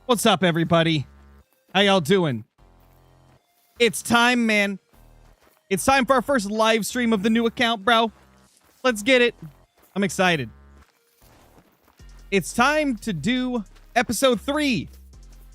What's up, everybody? How y'all doing? It's time, man. It's time for our first live stream of the new account, bro. Let's get it. I'm excited. It's time to do episode 3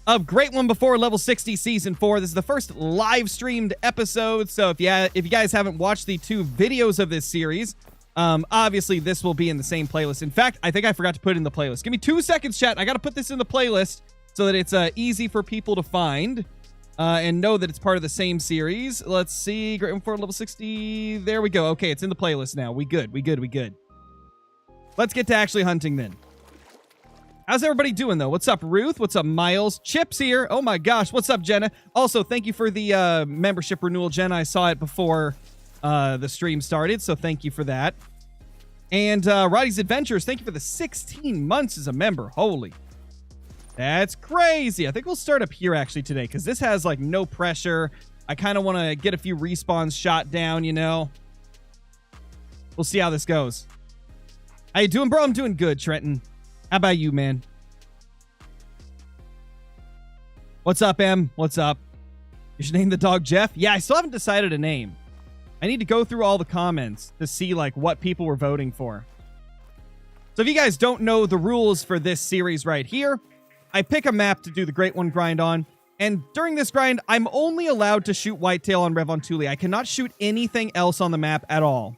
of Great One Before Level 60 Season 4. This is the first live streamed episode, so if you guys haven't watched the 2 videos of this series, obviously this will be in the same playlist. In fact, I think I forgot to put it in the playlist. Give me 2 seconds, chat. I gotta put this in the playlist so that it's easy for people to find and know that it's part of the same series. Let's see. Great One Before Level 60. There we go. Okay, it's in the playlist now. We good. Let's get to actually hunting then. How's everybody doing, though? What's up, Ruth? What's up, Miles? Chip's here. Oh, my gosh. What's up, Jenna? Also, thank you for the membership renewal, Jenna. I saw it before the stream started, so thank you for that. And Roddy's Adventures, thank you for the 16 months as a member. Holy. That's crazy. I think we'll start up here, actually, today, because this has, like, no pressure. I kind of want to get a few respawns shot down, you know? We'll see how this goes. How you doing, bro? I'm doing good, Trenton. How about you, man? What's up, Em? What's up? You should name the dog Jeff? Yeah, I still haven't decided a name. I need to go through all the comments to see, like, what people were voting for. So if you guys don't know the rules for this series right here, I pick a map to do the Great One grind on, and during this grind, I'm only allowed to shoot Whitetail on Revontuli. I cannot shoot anything else on the map at all.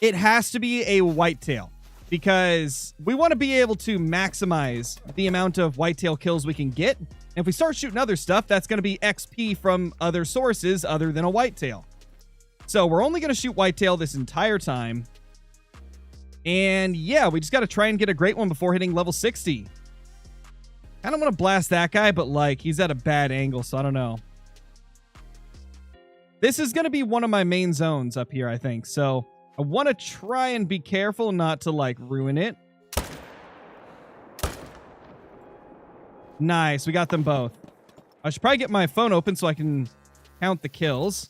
It has to be a Whitetail, because we want to be able to maximize the amount of Whitetail kills we can get. And if we start shooting other stuff, that's going to be XP from other sources other than a Whitetail. So we're only going to shoot Whitetail this entire time. And yeah, we just got to try and get a Great One before hitting level 60. Kind of want to blast that guy, but like he's at a bad angle, so I don't know. This is going to be one of my main zones up here, I think. So I want to try and be careful not to like ruin it. Nice, we got them both. I should probably get my phone open so I can count the kills.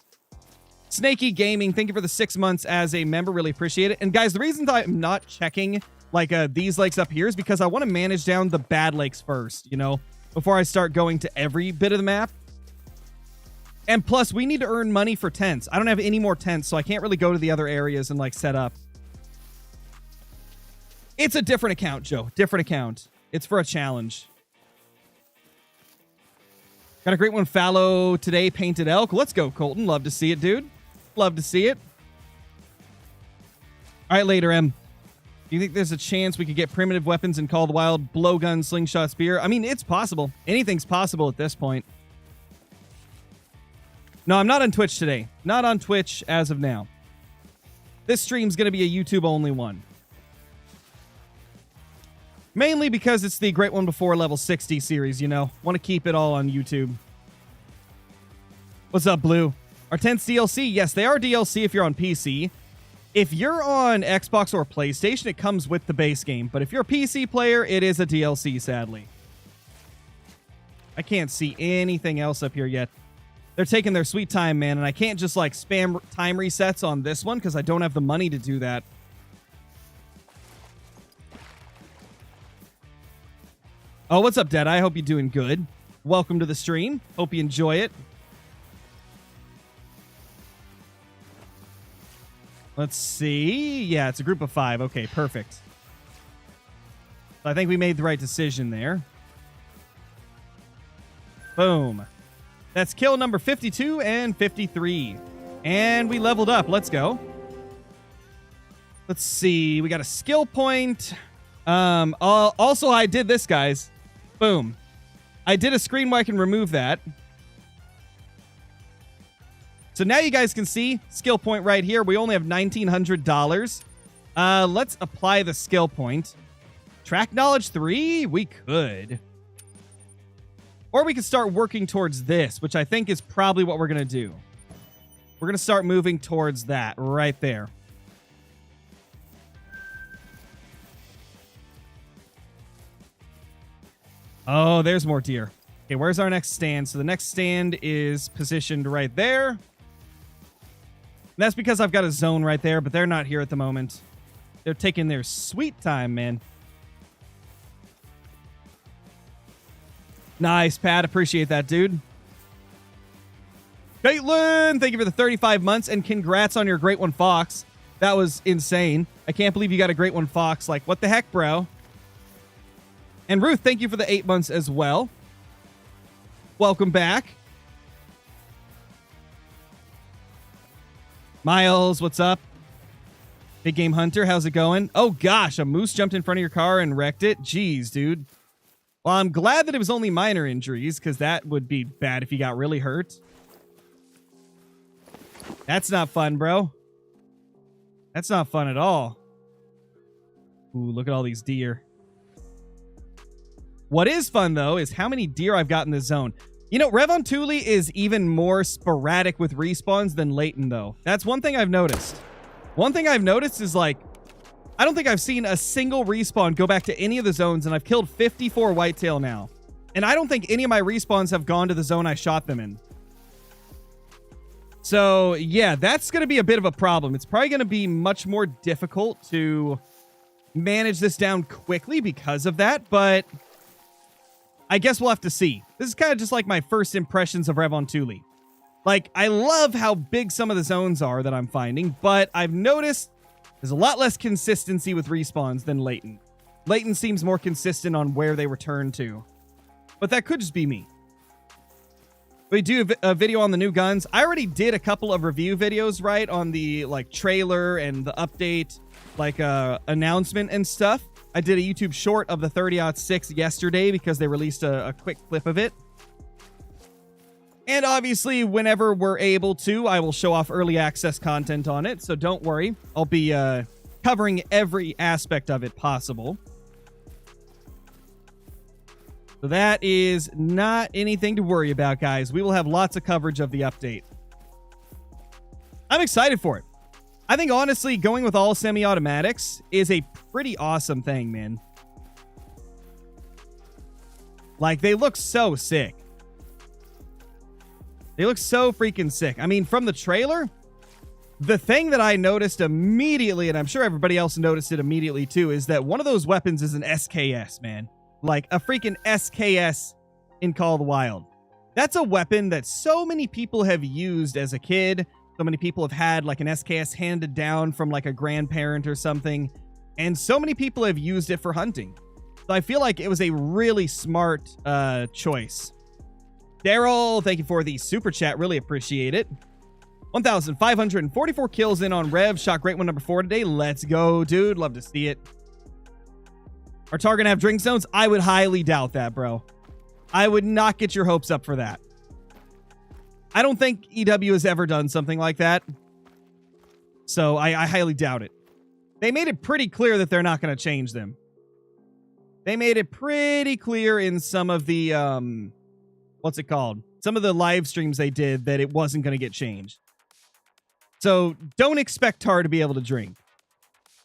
Snaky Gaming, thank you for the 6 months as a member. Really appreciate it. And guys, the reason that I'm not checking like these lakes up here is because I want to manage down the bad lakes first, you know, before I start going to every bit of the map. And plus, we need to earn money for tents. I don't have any more tents, so I can't really go to the other areas and like set up. It's a different account, Joe. Different account. It's for a challenge. Got a Great One fallow today, painted elk. Let's go, Colton. Love to see it, dude. Love to see it. All right, later, M. Do you think there's a chance we could get primitive weapons and Call of the Wild, blowgun, slingshot, spear? I mean, it's possible. Anything's possible at this point. No, I'm not on Twitch today. Not on Twitch as of now. This stream's going to be a YouTube-only one. Mainly because it's the Great One Before Level 60 series, you know. Want to keep it all on YouTube. What's up, Blue? Are tents DLC? Yes, they are DLC if you're on PC. If you're on Xbox or PlayStation, it comes with the base game. But if you're a PC player, it is a DLC, sadly. I can't see anything else up here yet. They're taking their sweet time, man. And I can't just, like, spam time resets on this one because I don't have the money to do that. Oh, what's up, Dad? I hope you're doing good. Welcome to the stream. Hope you enjoy it. Let's see. Yeah, it's a group of 5. Okay, perfect. So I think we made the right decision there. Boom. That's kill number 52 and 53. And we leveled up. Let's go. Let's see. We got a skill point. Also, I did this, guys. Boom. I did a screen where I can remove that. So now you guys can see skill point right here. We only have $1,900. Let's apply the skill point. Track knowledge 3? We could. Or we could start working towards this, which I think is probably what we're going to do. We're going to start moving towards that right there. Oh, there's more deer. Okay, where's our next stand? So the next stand is positioned right there. And that's because I've got a zone right there, but they're not here at the moment. They're taking their sweet time, man. Nice, Pat. Appreciate that, dude. Caitlin, thank you for the 35 months, and congrats on your Great One Fox. That was insane. I can't believe you got a Great One Fox. Like, what the heck, bro? And Ruth, thank you for the 8 months as well. Welcome back. Miles, what's up? Big Game Hunter, how's it going? Oh, gosh, a moose jumped in front of your car and wrecked it. Jeez, dude. Well, I'm glad that it was only minor injuries, because that would be bad if you got really hurt. That's not fun, bro. That's not fun at all. Ooh, look at all these deer. What is fun, though, is how many deer I've got in this zone. You know, Revontuli is even more sporadic with respawns than Layton, though. That's one thing I've noticed. One thing I've noticed is, like, I don't think I've seen a single respawn go back to any of the zones, and I've killed 54 whitetail now. And I don't think any of my respawns have gone to the zone I shot them in. So, yeah, that's going to be a bit of a problem. It's probably going to be much more difficult to manage this down quickly because of that, but I guess we'll have to see. This is kind of just like my first impressions of Revontuli. Like, I love how big some of the zones are that I'm finding, but I've noticed there's a lot less consistency with respawns than Layton. Layton seems more consistent on where they return to, but that could just be me. We do a video on the new guns. I already did a couple of review videos, right, on the, like, trailer and the update, like, announcement and stuff. I did a YouTube short of the 30-06 yesterday because they released a quick clip of it. And obviously, whenever we're able to, I will show off early access content on it, so don't worry. I'll be covering every aspect of it possible. So that is not anything to worry about, guys. We will have lots of coverage of the update. I'm excited for it. I think, honestly, going with all semi-automatics is a pretty awesome thing, man. Like, they look so sick. They look so freaking sick. I mean, from the trailer, the thing that I noticed immediately, and I'm sure everybody else noticed it immediately too, is that one of those weapons is an SKS, man. Like a freaking SKS in Call of the Wild. That's a weapon that so many people have used as a kid. So many people have had like an SKS handed down from like a grandparent or something. And so many people have used it for hunting. So I feel like it was a really smart choice. Daryl, thank you for the super chat. Really appreciate it. 1,544 kills in on Rev. Shot Great One number 4 today. Let's go, dude. Love to see it. Are Tar gonna have drink zones? I would highly doubt that, bro. I would not get your hopes up for that. I don't think EW has ever done something like that. So I highly doubt it. They made it pretty clear that they're not going to change them. They made it pretty clear in some of the, what's it called? Some of the live streams they did that it wasn't going to get changed. So don't expect Tar to be able to drink.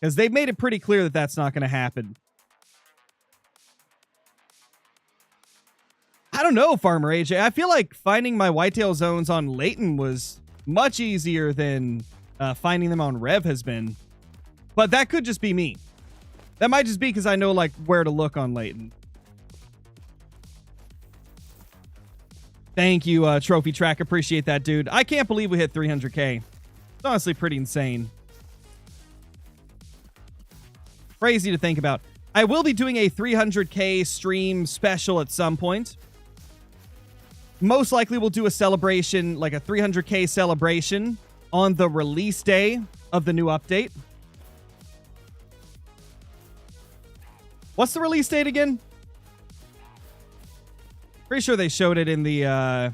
Because they've made it pretty clear that that's not going to happen. I don't know, Farmer AJ. I feel like finding my whitetail zones on Layton was much easier than finding them on Rev has been. But that could just be me. That might just be because I know like where to look on Layton. Thank you, Trophy Track. Appreciate that, dude. I can't believe we hit 300K. It's honestly pretty insane. Crazy to think about. I will be doing a 300K stream special at some point. Most likely we'll do a celebration, like a 300K celebration on the release day of the new update. What's the release date again? Pretty sure they showed it in the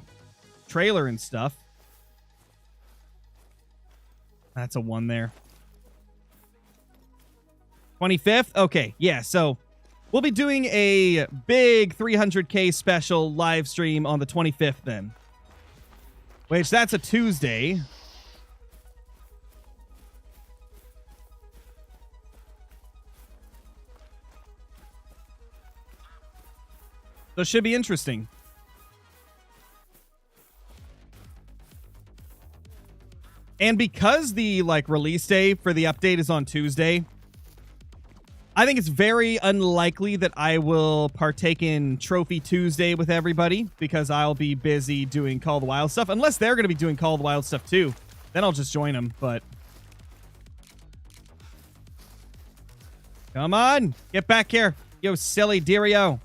trailer and stuff. That's a 1 there. 25th? Okay, yeah, so we'll be doing a big 300K special live stream on the 25th then. Which, that's a Tuesday. So it should be interesting. And because the like release day for the update is on Tuesday, I think it's very unlikely that I will partake in Trophy Tuesday with everybody because I'll be busy doing Call of the Wild stuff. Unless they're going to be doing Call of the Wild stuff too. Then I'll just join them, but... Come on! Get back here, you silly deario.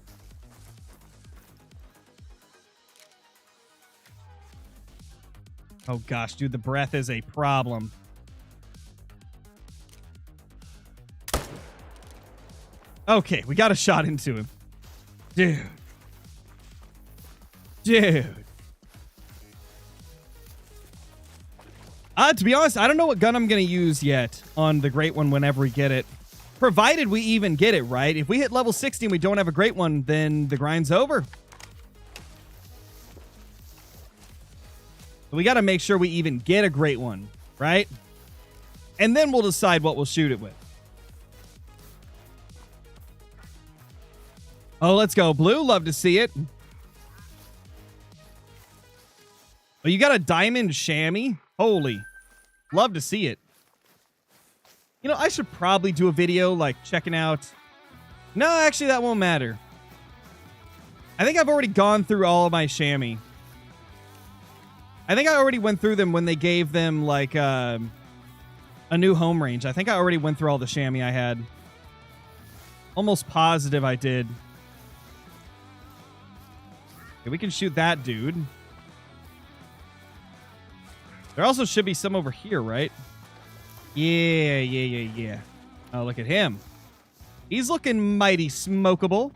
Oh gosh, dude, the breath is a problem. Okay, we got a shot into him. Dude. To be honest, I don't know what gun I'm going to use yet on the great one whenever we get it. Provided we even get it, right? If we hit level 60 and we don't have a great one, then the grind's over. We got to make sure we even get a great one, right? And then we'll decide what we'll shoot it with. Oh, let's go. Blue, love to see it. Oh, you got a diamond chamois? Holy. Love to see it. You know, I should probably do a video, like, checking out... No, actually, that won't matter. I think I've already gone through all of my chamois. I think I already went through them when they gave them, like, a new home range. I think I already went through all the chamois I had. Almost positive I did. Okay, we can shoot that dude. There also should be some over here, right? Yeah. Oh, look at him. He's looking mighty smokable.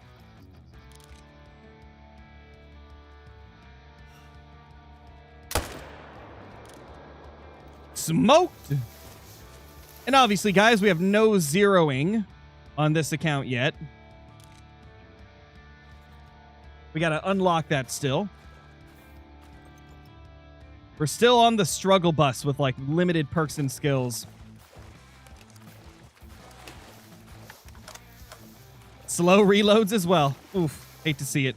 Smoked. And obviously, guys, we have no zeroing on this account yet. We got to unlock that still. We're still on the struggle bus with, like, limited perks and skills. Slow reloads as well. Oof. Hate to see it.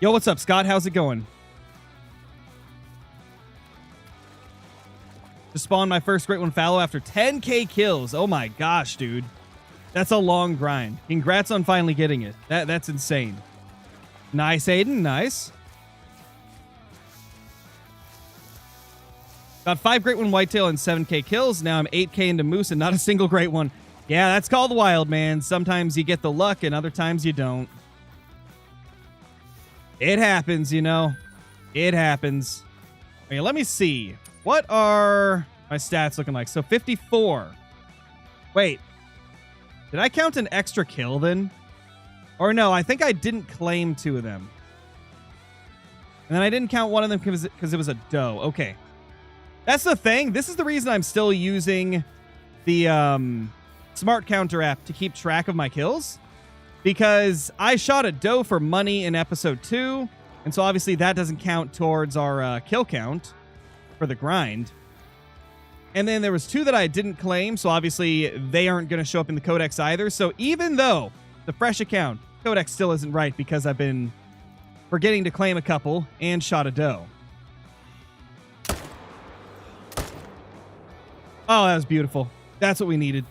Yo, what's up, Scott? How's it going? Just spawned my first great one fallow after 10k kills. Oh my gosh, dude. That's a long grind. Congrats on finally getting it. That's insane. Nice, Aiden. Nice. Got 5 great one whitetail and 7k kills. Now I'm 8k into moose and not a single great one. Yeah, that's called the wild, man. Sometimes you get the luck and other times you don't. It happens, you know. It happens. Okay, let me see. What are my stats looking like? So 54. Wait. Did I count an extra kill then? Or no, I think I didn't claim 2 of them. And then I didn't count one of them because it was a doe. Okay. That's the thing. This is the reason I'm still using the smart counter app to keep track of my kills. Because I shot a doe for money in episode 2. And so obviously that doesn't count towards our kill count for the grind. And then there was 2 that I didn't claim. So obviously they aren't going to show up in the codex either. So even though the fresh account codex still isn't right because I've been forgetting to claim a couple and shot a doe. Oh, that was beautiful. That's what we needed.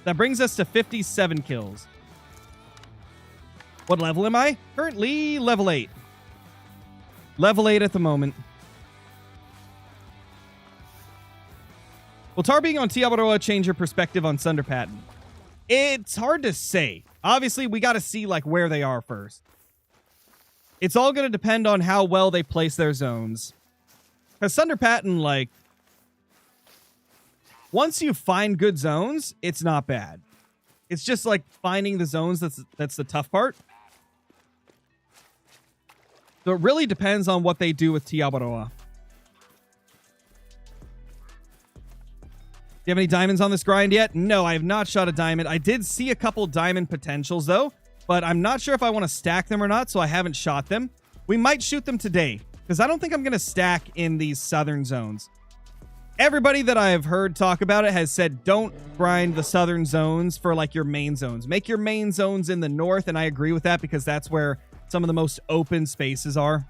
That brings us to 57 kills. What level am I? Currently level 8. Level 8 at the moment. Will Tar being on Tiabaroa change your perspective on Sunder Patton? It's hard to say. Obviously, we got to see like where they are first. It's all going to depend on how well they place their zones. Because Sunder Patton, like, once you find good zones, it's not bad. It's just like finding the zones that's the tough part. So it really depends on what they do with Tiabaroa. Do you have any diamonds on this grind yet? No, I have not shot a diamond. I did see a couple diamond potentials though, but I'm not sure if I want to stack them or not, so I haven't shot them. We might shoot them today, because I don't think I'm going to stack in these southern zones. Everybody that I've heard talk about it has said don't grind the southern zones for like your main zones. Make your main zones in the north, and I agree with that because that's where some of the most open spaces are.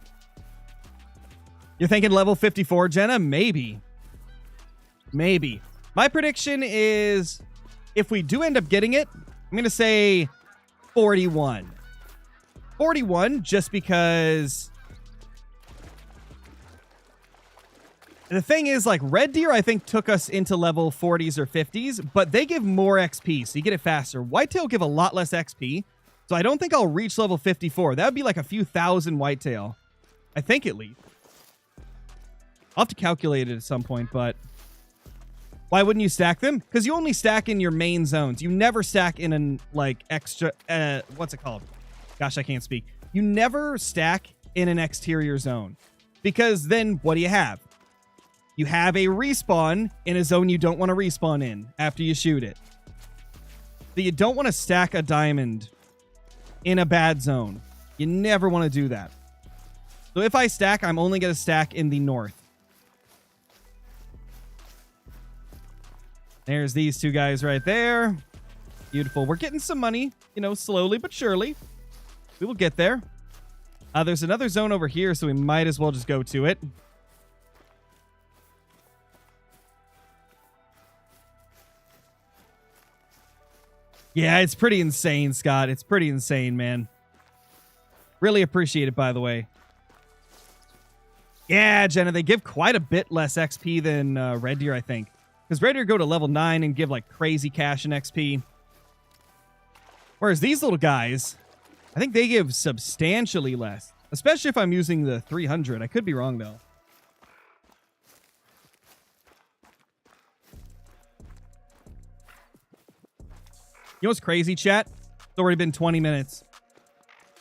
You're thinking level 54, Jenna? Maybe. Maybe. My prediction is if we do end up getting it, I'm going to say 41. 41 just because... The thing is, like, Red Deer, I think, took us into level 40s or 50s, but they give more XP, so you get it faster. Whitetail give a lot less XP, so I don't think I'll reach level 54. That would be like a few thousand Whitetail. I think, at least. I'll have to calculate it at some point, but... Why wouldn't you stack them? Because you only stack in your main zones. You never stack in an, like, extra... what's it called? Gosh, I can't speak. You never stack in an exterior zone. Because then, what do you have? You have a respawn in a zone you don't want to respawn in after you shoot it. So you don't want to stack a diamond in a bad zone. You never want to do that. So if I stack, I'm only going to stack in the north. There's these two guys right there. Beautiful. We're getting some money, you know, slowly but surely. We will get there. There's another zone over here, so we might as well just go to it. Yeah, it's pretty insane, Scott. It's pretty insane, man. Really appreciate it, by the way. Yeah, Jenna, they give quite a bit less XP than Red Deer, I think. Because Red Deer go to level 9 and give, like, crazy cash and XP. Whereas these little guys, I think they give substantially less. Especially if I'm using the 300. I could be wrong, though. You know what's crazy, chat? It's already been 20 minutes.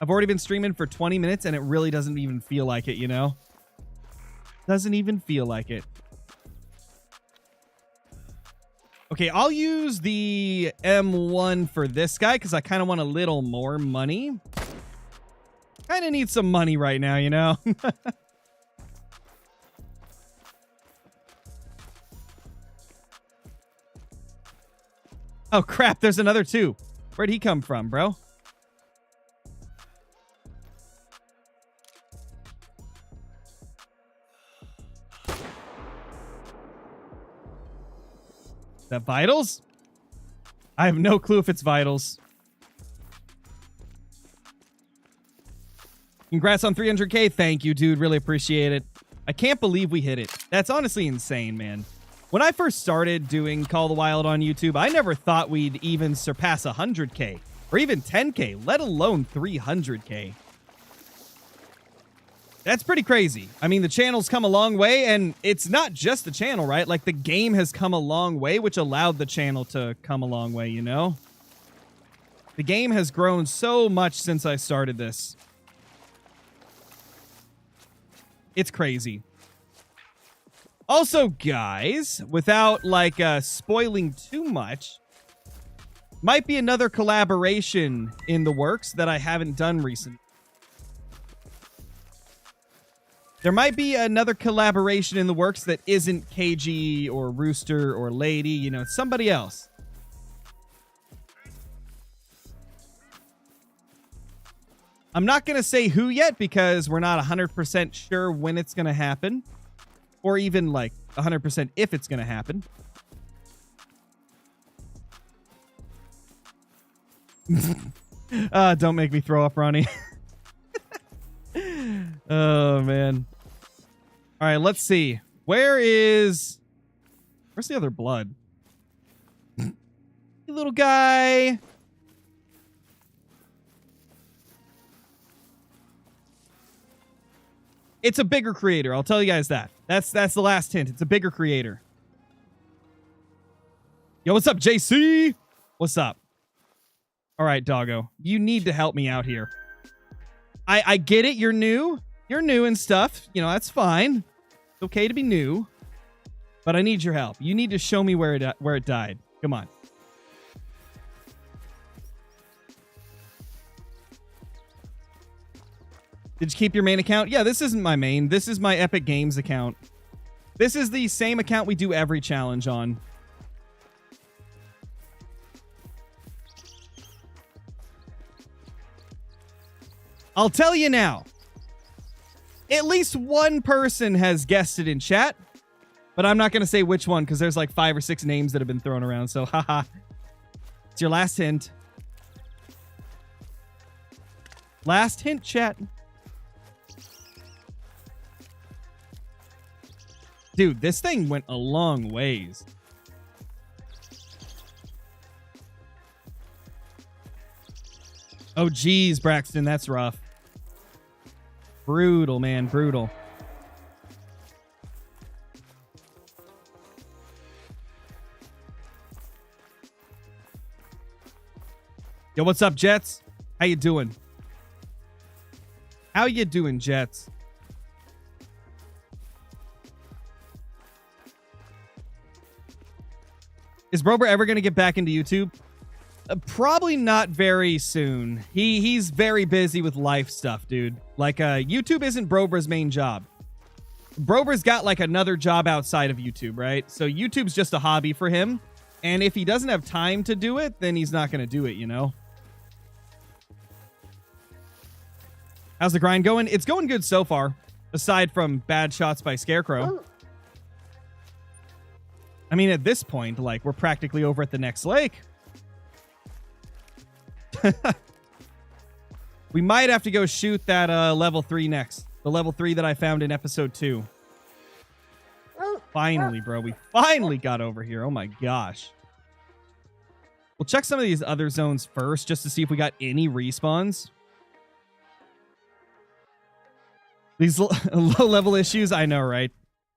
I've already been streaming for 20 minutes, and it really doesn't even feel like it, you know? Doesn't even feel like it. Okay, I'll use the M1 for this guy, because I kind of want a little more money. Kind of need some money right now, you know? Oh, crap. There's another two. Where'd he come from, bro? Is that Vitals? I have no clue if it's Vitals. Congrats on 300K. Thank you, dude. Really appreciate it. I can't believe we hit it. That's honestly insane, man. When I first started doing Call the Wild on YouTube, I never thought we'd even surpass 100K or even 10K, let alone 300K. That's pretty crazy. I mean, the channel's come a long way, and it's not just the channel, right? Like, the game has come a long way, which allowed the channel to come a long way, you know? The game has grown so much since I started this. It's crazy. Also, guys, without, like, spoiling too much, might be another collaboration in the works that I haven't done recently. There might be another collaboration in the works that isn't KG or Rooster or Lady, you know, it's somebody else. I'm not going to say who yet because we're not 100% sure when it's going to happen. Or even, like, 100% if it's going to happen. Don't make me throw up, Ronnie. Oh, man. All right, let's see. Where's the other blood? Hey, little guy. It's a bigger creator. I'll tell you guys that. That's the last hint. It's a bigger creator. Yo, what's up, JC? What's up? All right, doggo. You need to help me out here. I get it. You're new. You're new and stuff. You know, that's fine. It's okay to be new. But I need your help. You need to show me where it died. Come on. Did you keep your main account? Yeah, this isn't my main. This is my Epic Games account. This is the same account we do every challenge on. I'll tell you now. At least one person has guessed it in chat, but I'm not going to say which one because there's like 5 or 6 names that have been thrown around. So, haha. It's your last hint. Last hint, chat. Dude, this thing went a long ways. Oh, geez, Braxton, that's rough. Brutal, man, brutal. Yo, what's up, Jets? How you doing? How you doing, Jets? Is Brober ever going to get back into YouTube? Probably not very soon. He's very busy with life stuff, dude. Like, YouTube isn't Brober's main job. Brober's got, like, another job outside of YouTube, right? So YouTube's just a hobby for him. And if he doesn't have time to do it, then he's not going to do it, you know? How's the grind going? It's going good so far, aside from bad shots by Scarecrow. I mean, at this point, like, we're practically over at the next lake. We might have to go shoot that level 3 next. The level 3 that I found in episode 2. Finally, bro. We finally got over here. Oh my gosh. We'll check some of these other zones first just to see if we got any respawns. These low-level issues, I know, right?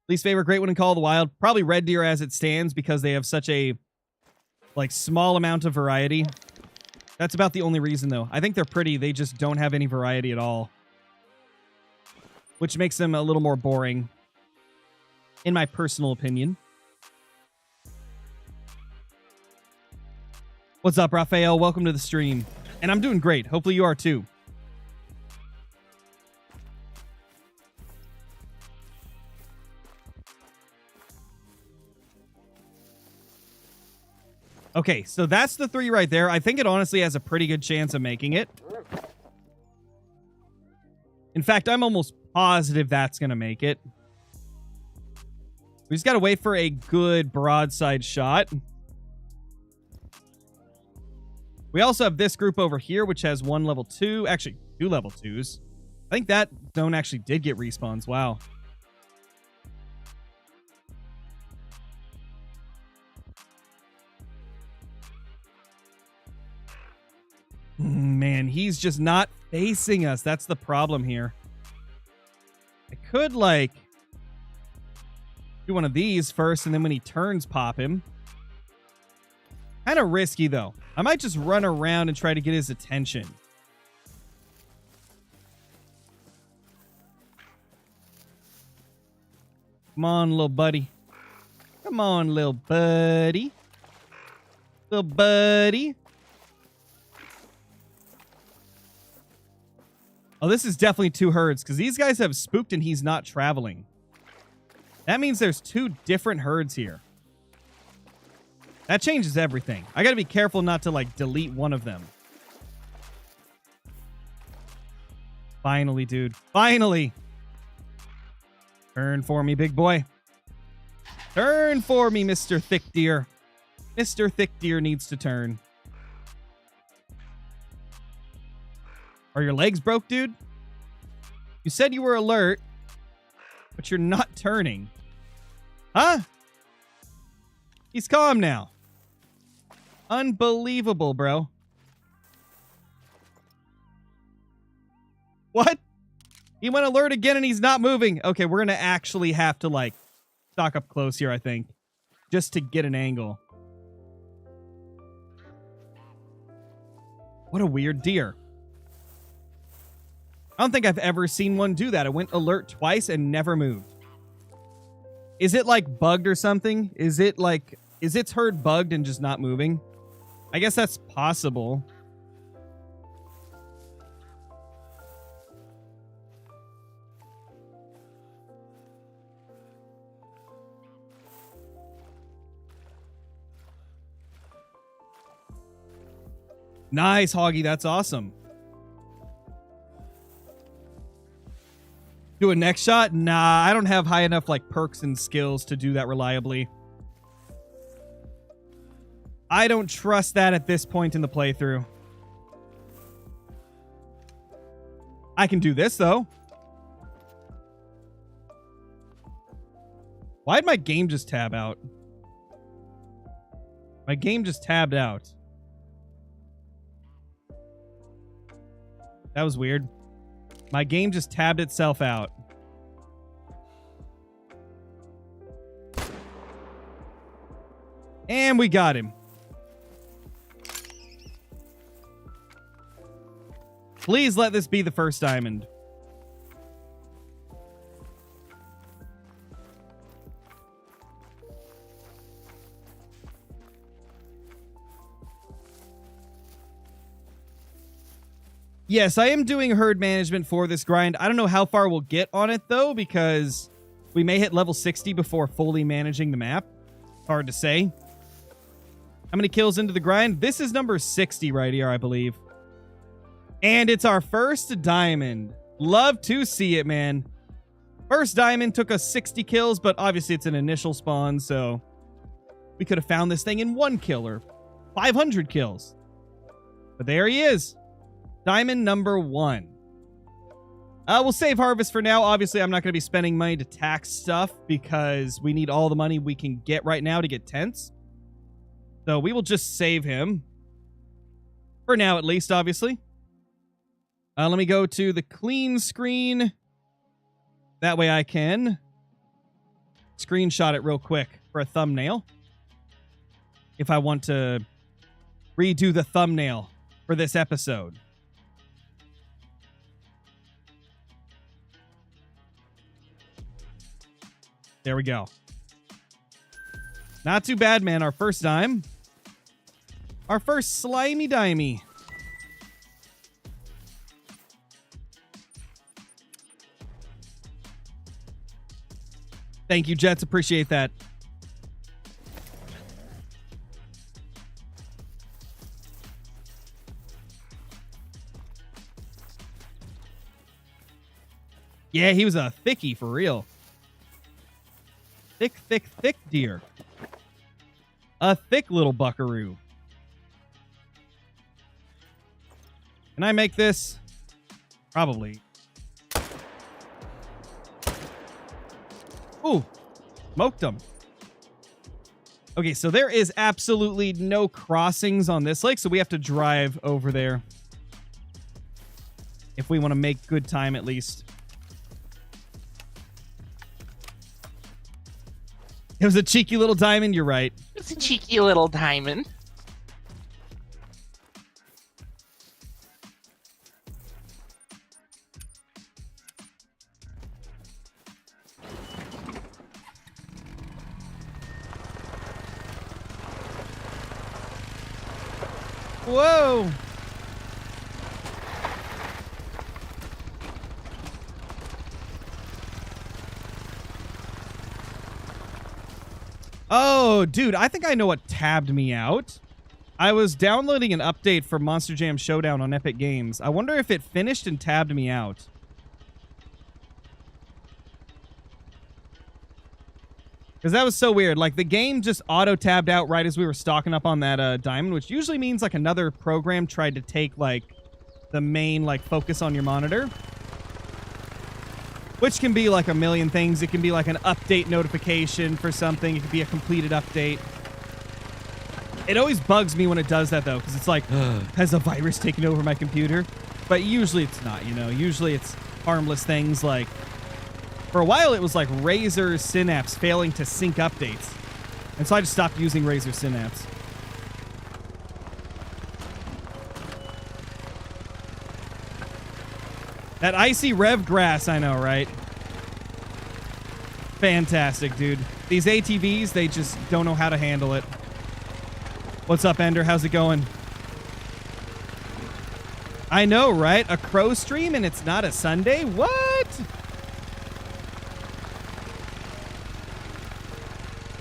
Least favorite great one in Call of the Wild. Probably Red Deer as it stands because they have such a, like, small amount of variety. That's about the only reason, though. I think they're pretty. They just don't have any variety at all. Which makes them a little more boring, in my personal opinion. What's up, Raphael? Welcome to the stream. And I'm doing great. Hopefully you are, too. Okay, so that's the 3 right there. I think it honestly has a pretty good chance of making it. In fact, I'm almost positive that's going to make it. We just got to wait for a good broadside shot. We also have this group over here, which has 1 level 2. Actually, 2 level 2s. I think that zone actually did get respawns. Wow. Man, he's just not facing us. That's the problem here. I could, like, do one of these first, and then when he turns, pop him. Kind of risky, though. I might just run around and try to get his attention. Come on, little buddy. Come on, little buddy. Little buddy. Oh, this is definitely 2 herds, because these guys have spooked and he's not traveling. That means there's 2 different herds here. That changes everything. I gotta be careful not to, like, delete one of them. Finally, dude. Finally! Turn for me, big boy. Turn for me, Mr. Thick Deer. Mr. Thick Deer needs to turn. Are your legs broke, dude? You said you were alert, but you're not turning. Huh? He's calm now. Unbelievable, bro. What? He went alert again and he's not moving. Okay, we're going to actually have to, like, stock up close here, I think. Just to get an angle. What a weird deer. I don't think I've ever seen one do that. It went alert twice and never moved. Is it, like, bugged or something? Is it, like, is its herd bugged and just not moving? I guess that's possible. Nice, Hoggy. That's awesome. Do a next shot? Nah, I don't have high enough like perks and skills to do that reliably. I don't trust that at this point in the playthrough. I can do this though. Why'd my game just tab out? My game just tabbed out. That was weird. My game just tabbed itself out. And we got him. Please let this be the first diamond. Yes, I am doing herd management for this grind. I don't know how far we'll get on it, though, because we may hit level 60 before fully managing the map. Hard to say. How many kills into the grind? This is number 60 right here, I believe. And it's our first diamond. Love to see it, man. First diamond took us 60 kills, but obviously it's an initial spawn, so we could have found this thing in 1 kill or 500 kills. But there he is. Diamond number 1. We'll save harvest for now. Obviously, I'm not going to be spending money to tax stuff because we need all the money we can get right now to get tents. So we will just save him. For now, at least, obviously. Let me go to the clean screen. That way I can screenshot it real quick for a thumbnail. If I want to redo the thumbnail for this episode. There we go. Not too bad, man. Our first dime. Our first slimy dimey. Thank you, Jets. Appreciate that. Yeah, he was a thickie for real. Thick, thick, thick deer. A thick little buckaroo. Can I make this? Probably. Ooh, smoked him. Okay, so there is absolutely no crossings on this lake, so we have to drive over there. If we want to make good time, at least. It was a cheeky little diamond, you're right. It's a cheeky little diamond. Whoa! Oh, dude, I think I know what tabbed me out. I was downloading an update for Monster Jam Showdown on Epic Games. I wonder if it finished and tabbed me out. Because that was so weird. Like, the game just auto-tabbed out right as we were stocking up on that diamond, which usually means, like, another program tried to take, like, the main, like, focus on your monitor. Which can be, like, a million things. It can be, like, an update notification for something. It could be a completed update. It always bugs me when it does that, though, because it's like, has a virus taken over my computer? But usually it's not, you know? Usually it's harmless things like... For a while, it was like Razer Synapse failing to sync updates. And so I just stopped using Razer Synapse. That icy rev grass, I know, right? Fantastic, dude. These ATVs, they just don't know how to handle it. What's up, Ender? How's it going? I know, right? A crow stream and it's not a Sunday? What?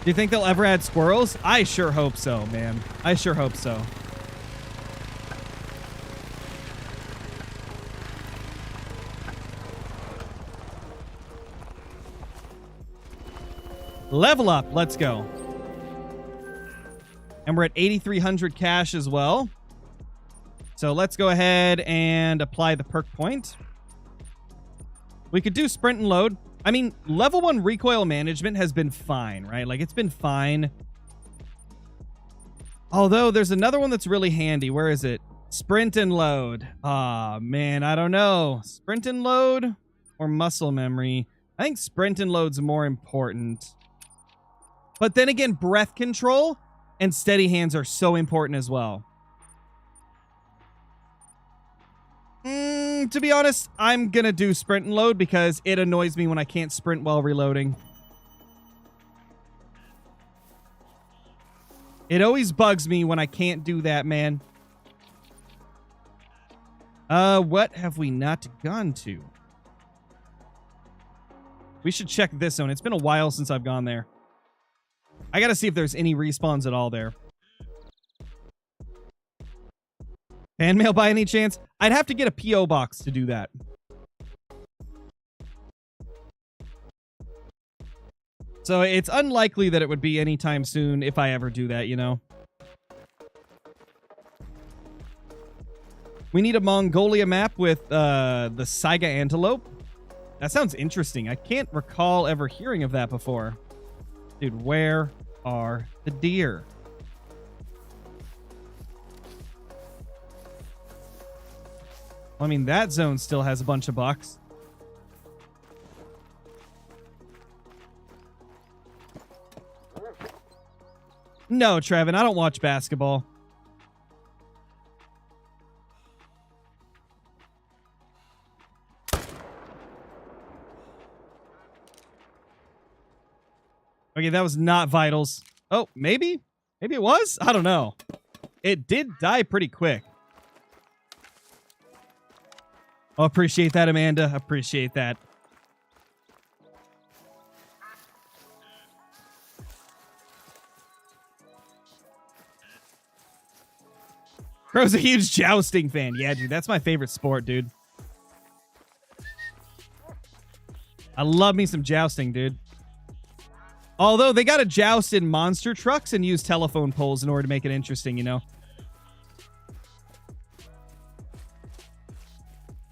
Do you think they'll ever add squirrels? I sure hope so, man. I sure hope so. Level up. Let's go. And we're at 8,300 cash as well. So let's go ahead and apply the perk point. We could do sprint and load. I mean, level 1 recoil management has been fine, right? Like, it's been fine. Although, there's another one that's really handy. Where is it? Sprint and load. Ah, man, I don't know. Sprint and load or muscle memory? I think sprint and load's more important. But then again, breath control and steady hands are so important as well. To be honest, I'm gonna do sprint and load because it annoys me when I can't sprint while reloading. It always bugs me when I can't do that, man. What have we not gone to? We should check this zone. It's been a while since I've gone there. I gotta see if there's any respawns at all there. Fan mail by any chance? I'd have to get a P.O. box to do that. So it's unlikely that it would be anytime soon if I ever do that, you know? We need a Mongolia map with the Saiga antelope. That sounds interesting. I can't recall ever hearing of that before. Dude, where are the deer? I mean, that zone still has a bunch of bucks. No, Trevin, I don't watch basketball. Okay, that was not vitals. Oh, maybe? Maybe it was? I don't know. It did die pretty quick. Oh, appreciate that, Amanda. Appreciate that. Bro's a huge jousting fan. Yeah, dude, that's my favorite sport, dude. I love me some jousting, dude. Although they got to joust in monster trucks and use telephone poles in order to make it interesting, you know?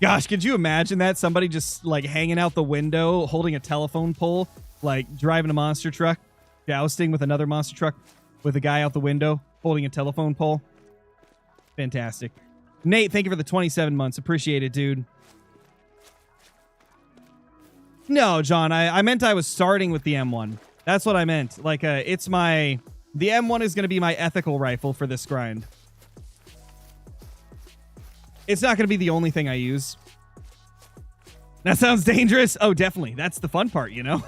Gosh, could you imagine that? Somebody just, like, hanging out the window, holding a telephone pole, like, driving a monster truck, jousting with another monster truck with a guy out the window, holding a telephone pole. Fantastic. Nate, thank you for the 27 months. Appreciate it, dude. No, John, I meant I was starting with the M1. That's what I meant. Like, it's my... The M1 is going to be my ethical rifle for this grind. It's not going to be the only thing I use. That sounds dangerous. Oh, definitely. That's the fun part, you know?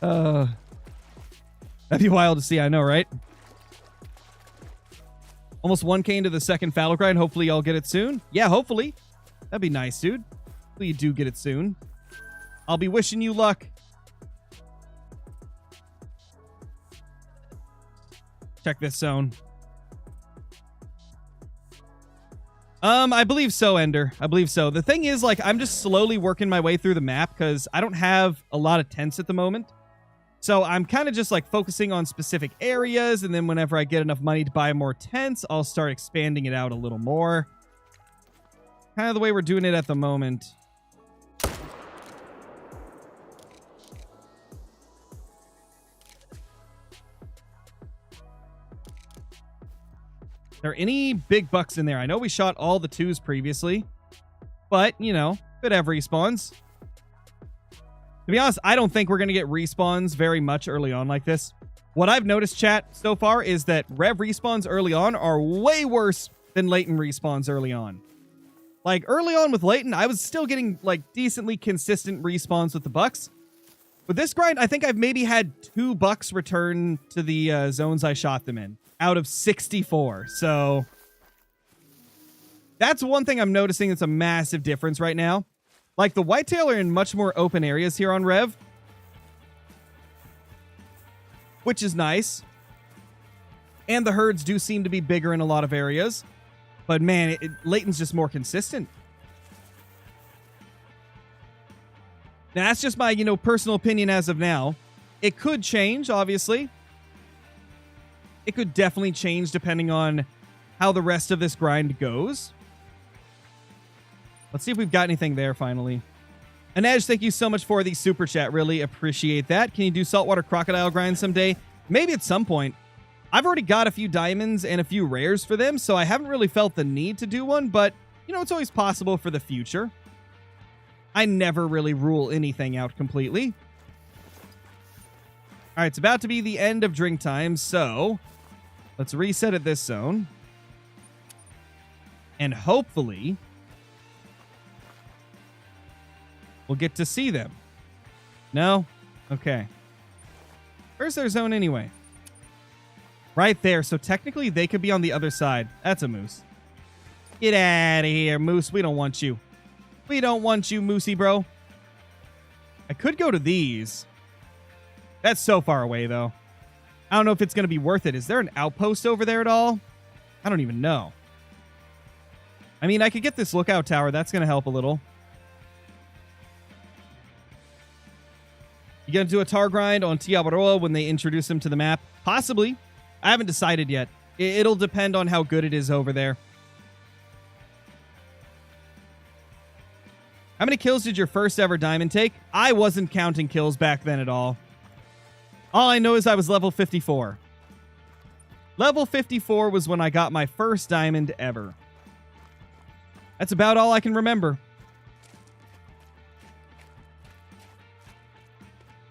That'd be wild to see, I know, right? Almost 1K into the second fallow grind. Hopefully I'll get it soon. Yeah, hopefully. That'd be nice, dude. Hopefully you do get it soon. I'll be wishing you luck. Check this zone. I believe so, Ender. I believe so. The thing is, like, I'm just slowly working my way through the map because I don't have a lot of tents at the moment. So I'm kind of just, like, focusing on specific areas, and then whenever I get enough money to buy more tents, I'll start expanding it out a little more. Kind of the way we're doing it at the moment. Are there any big bucks in there? I know we shot all the 2s previously, but, you know, could have respawns. To be honest, I don't think we're going to get respawns very much early on like this. What I've noticed, chat, so far is that rev respawns early on are way worse than latent respawns early on. Like, early on with latent, I was still getting, like, decently consistent respawns with the bucks. With this grind, I think I've maybe had 2 bucks return to the zones I shot them in out of 64. So that's one thing I'm noticing that's a massive difference right now. Like, the whitetail are in much more open areas here on Rev, which is nice. And the herds do seem to be bigger in a lot of areas. But man, Layton's just more consistent. Now, that's just my, you know, personal opinion as of now. It could change, obviously. It could definitely change depending on how the rest of this grind goes. Let's see if we've got anything there finally. Anej, thank you so much for the super chat. Really appreciate that. Can you do saltwater crocodile grind someday? Maybe at some point. I've already got a few diamonds and a few rares for them, so I haven't really felt the need to do one, but, you know, it's always possible for the future. I never really rule anything out completely. All right, it's about to be the end of drink time, so let's reset at this zone. And hopefully we'll get to see them. No? Okay. Where's their zone anyway? Right there. So technically they could be on the other side. That's a moose. Get out of here, moose. We don't want you. We don't want you, moosey bro. I could go to these. That's so far away, though. I don't know if it's going to be worth it. Is there an outpost over there at all? I don't even know. I mean, I could get this lookout tower. That's going to help a little. You going to do a tar grind on Tiabaroa when they introduce him to the map? Possibly. I haven't decided yet. It'll depend on how good it is over there. How many kills did your first ever diamond take? I wasn't counting kills back then at all. All I know is I was level 54. Level 54 was when I got my first diamond ever. That's about all I can remember.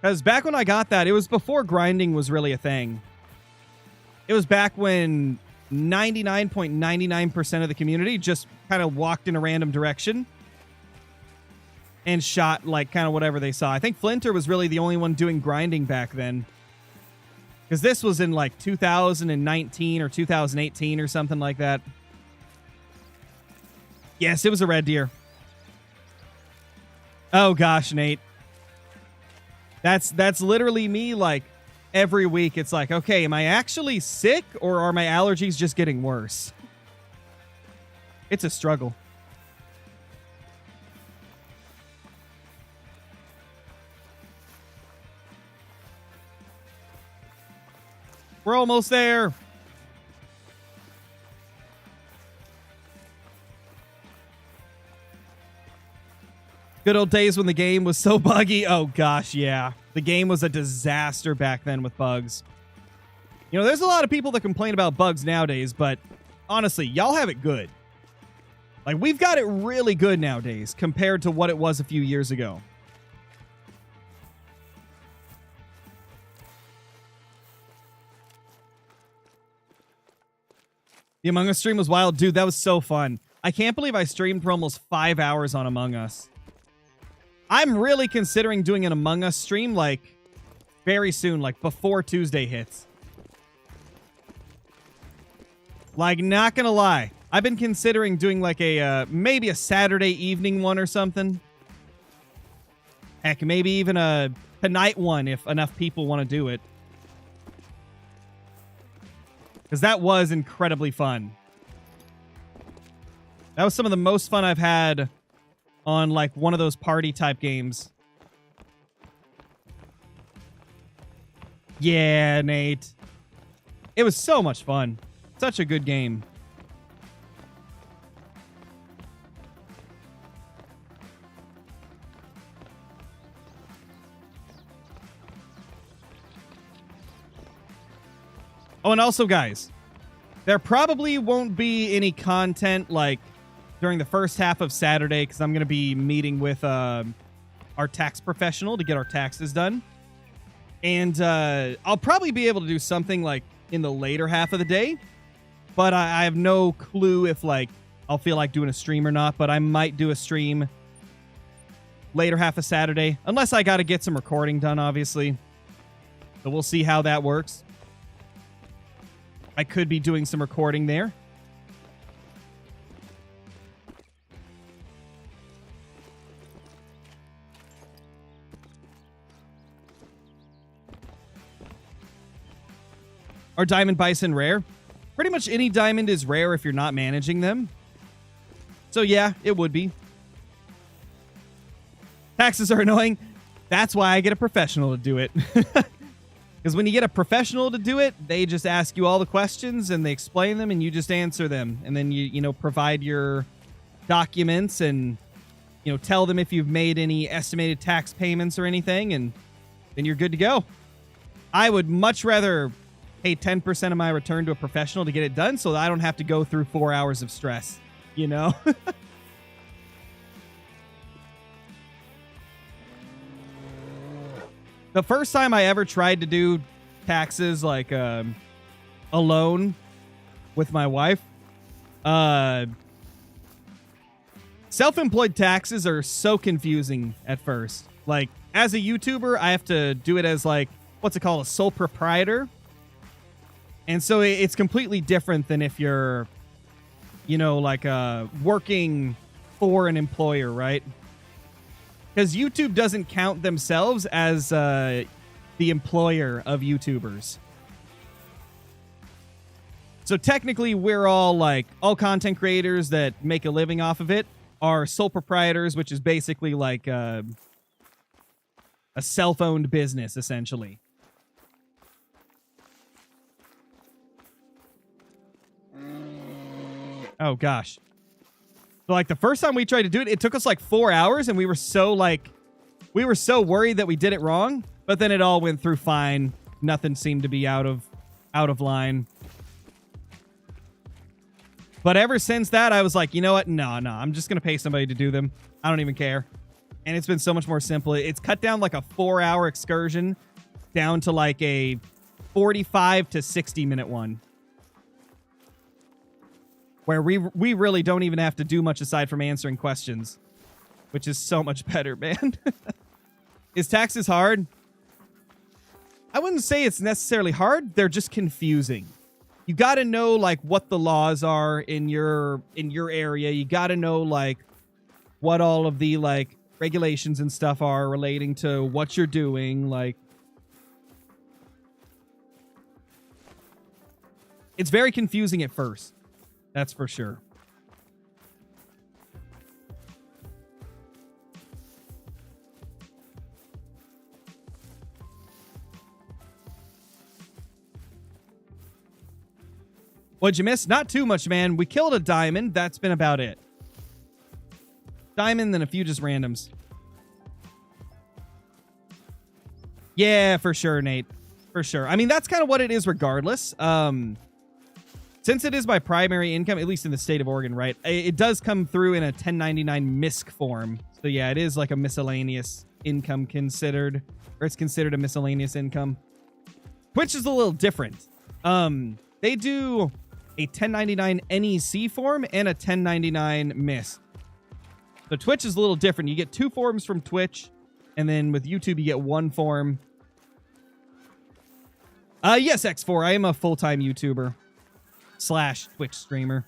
Because back when I got that, it was before grinding was really a thing. It was back when 99.99% of the community just kind of walked in a random direction and shot like kind of whatever they saw. I think Flinter was really the only one doing grinding back then. Because this was in like 2019 or 2018 or something like that. Yes, it was a red deer. Oh gosh, Nate. That's literally me like every week. It's like, okay, am I actually sick or are my allergies just getting worse? It's a struggle. We're almost there. Good old days when the game was so buggy. Oh, gosh, yeah. The game was a disaster back then with bugs. You know, there's a lot of people that complain about bugs nowadays, but honestly, y'all have it good. Like, we've got it really good nowadays compared to what it was a few years ago. The Among Us stream was wild. Dude, that was so fun. I can't believe I streamed for almost 5 hours on Among Us. I'm really considering doing an Among Us stream, like, very soon, like, before Tuesday hits. Like, not gonna lie. I've been considering doing, like, a, maybe a Saturday evening one or something. Heck, maybe even a night one if enough people want to do it. Because that was incredibly fun. That was some of the most fun I've had on, like, one of those party type games. Yeah, Nate. It was so much fun. Such a good game. Oh, and also, guys, there probably won't be any content, like, during the first half of Saturday, because I'm going to be meeting with our tax professional to get our taxes done. And I'll probably be able to do something, like, in the later half of the day. But I have no clue if, like, I'll feel like doing a stream or not. But I might do a stream later half of Saturday. Unless I got to get some recording done, obviously. So we'll see how that works. I could be doing some recording there. Are diamond bison rare? Pretty much any diamond is rare if you're not managing them. So yeah, it would be. Taxes are annoying. That's why I get a professional to do it. Because when you get a professional to do it, they just ask you all the questions and they explain them and you just answer them. And then you know, provide your documents and, you know, tell them if you've made any estimated tax payments or anything, and then you're good to go. I would much rather pay 10% of my return to a professional to get it done so that I don't have to go through 4 hours of stress, you know? The first time I ever tried to do taxes, like, alone with my wife, self-employed taxes are so confusing at first. Like, as a YouTuber, I have to do it as, like, what's it called? A sole proprietor. And so it's completely different than if you're, you know, like, working for an employer, right? Because YouTube doesn't count themselves as the employer of YouTubers. So technically, we're all content creators that make a living off of it are sole proprietors, which is basically like a self-owned business, essentially. Oh, gosh. So, like, the first time we tried to do it, it took us like 4 hours, and we were so worried that we did it wrong, but then it all went through fine. Nothing seemed to be out of line. But ever since that, I was like, you know what? No, I'm just going to pay somebody to do them. I don't even care. And it's been so much more simple. It's cut down like a 4-hour excursion down to like a 45 to 60-minute one. Where we really don't even have to do much aside from answering questions. Which is so much better, man. Is taxes hard? I wouldn't say it's necessarily hard. They're just confusing. You got to know like what the laws are in your area. You got to know like what all of the like regulations and stuff are relating to what you're doing. Like, it's very confusing at first. That's for sure. What'd you miss? Not too much, man. We killed a diamond. That's been about it. Diamond and a few just randoms. Yeah, for sure, Nate. For sure. I mean, that's kind of what it is regardless. Since it is my primary income, at least in the state of Oregon, right? It does come through in a 1099 MISC form. So yeah, it is like a miscellaneous income considered, or it's considered a miscellaneous income. Twitch is a little different. They do a 1099 NEC form and a 1099 MISC. So Twitch is a little different. You get 2 forms from Twitch, and then with YouTube, you get 1 form. Yes, X4, I am a full-time YouTuber / Twitch streamer.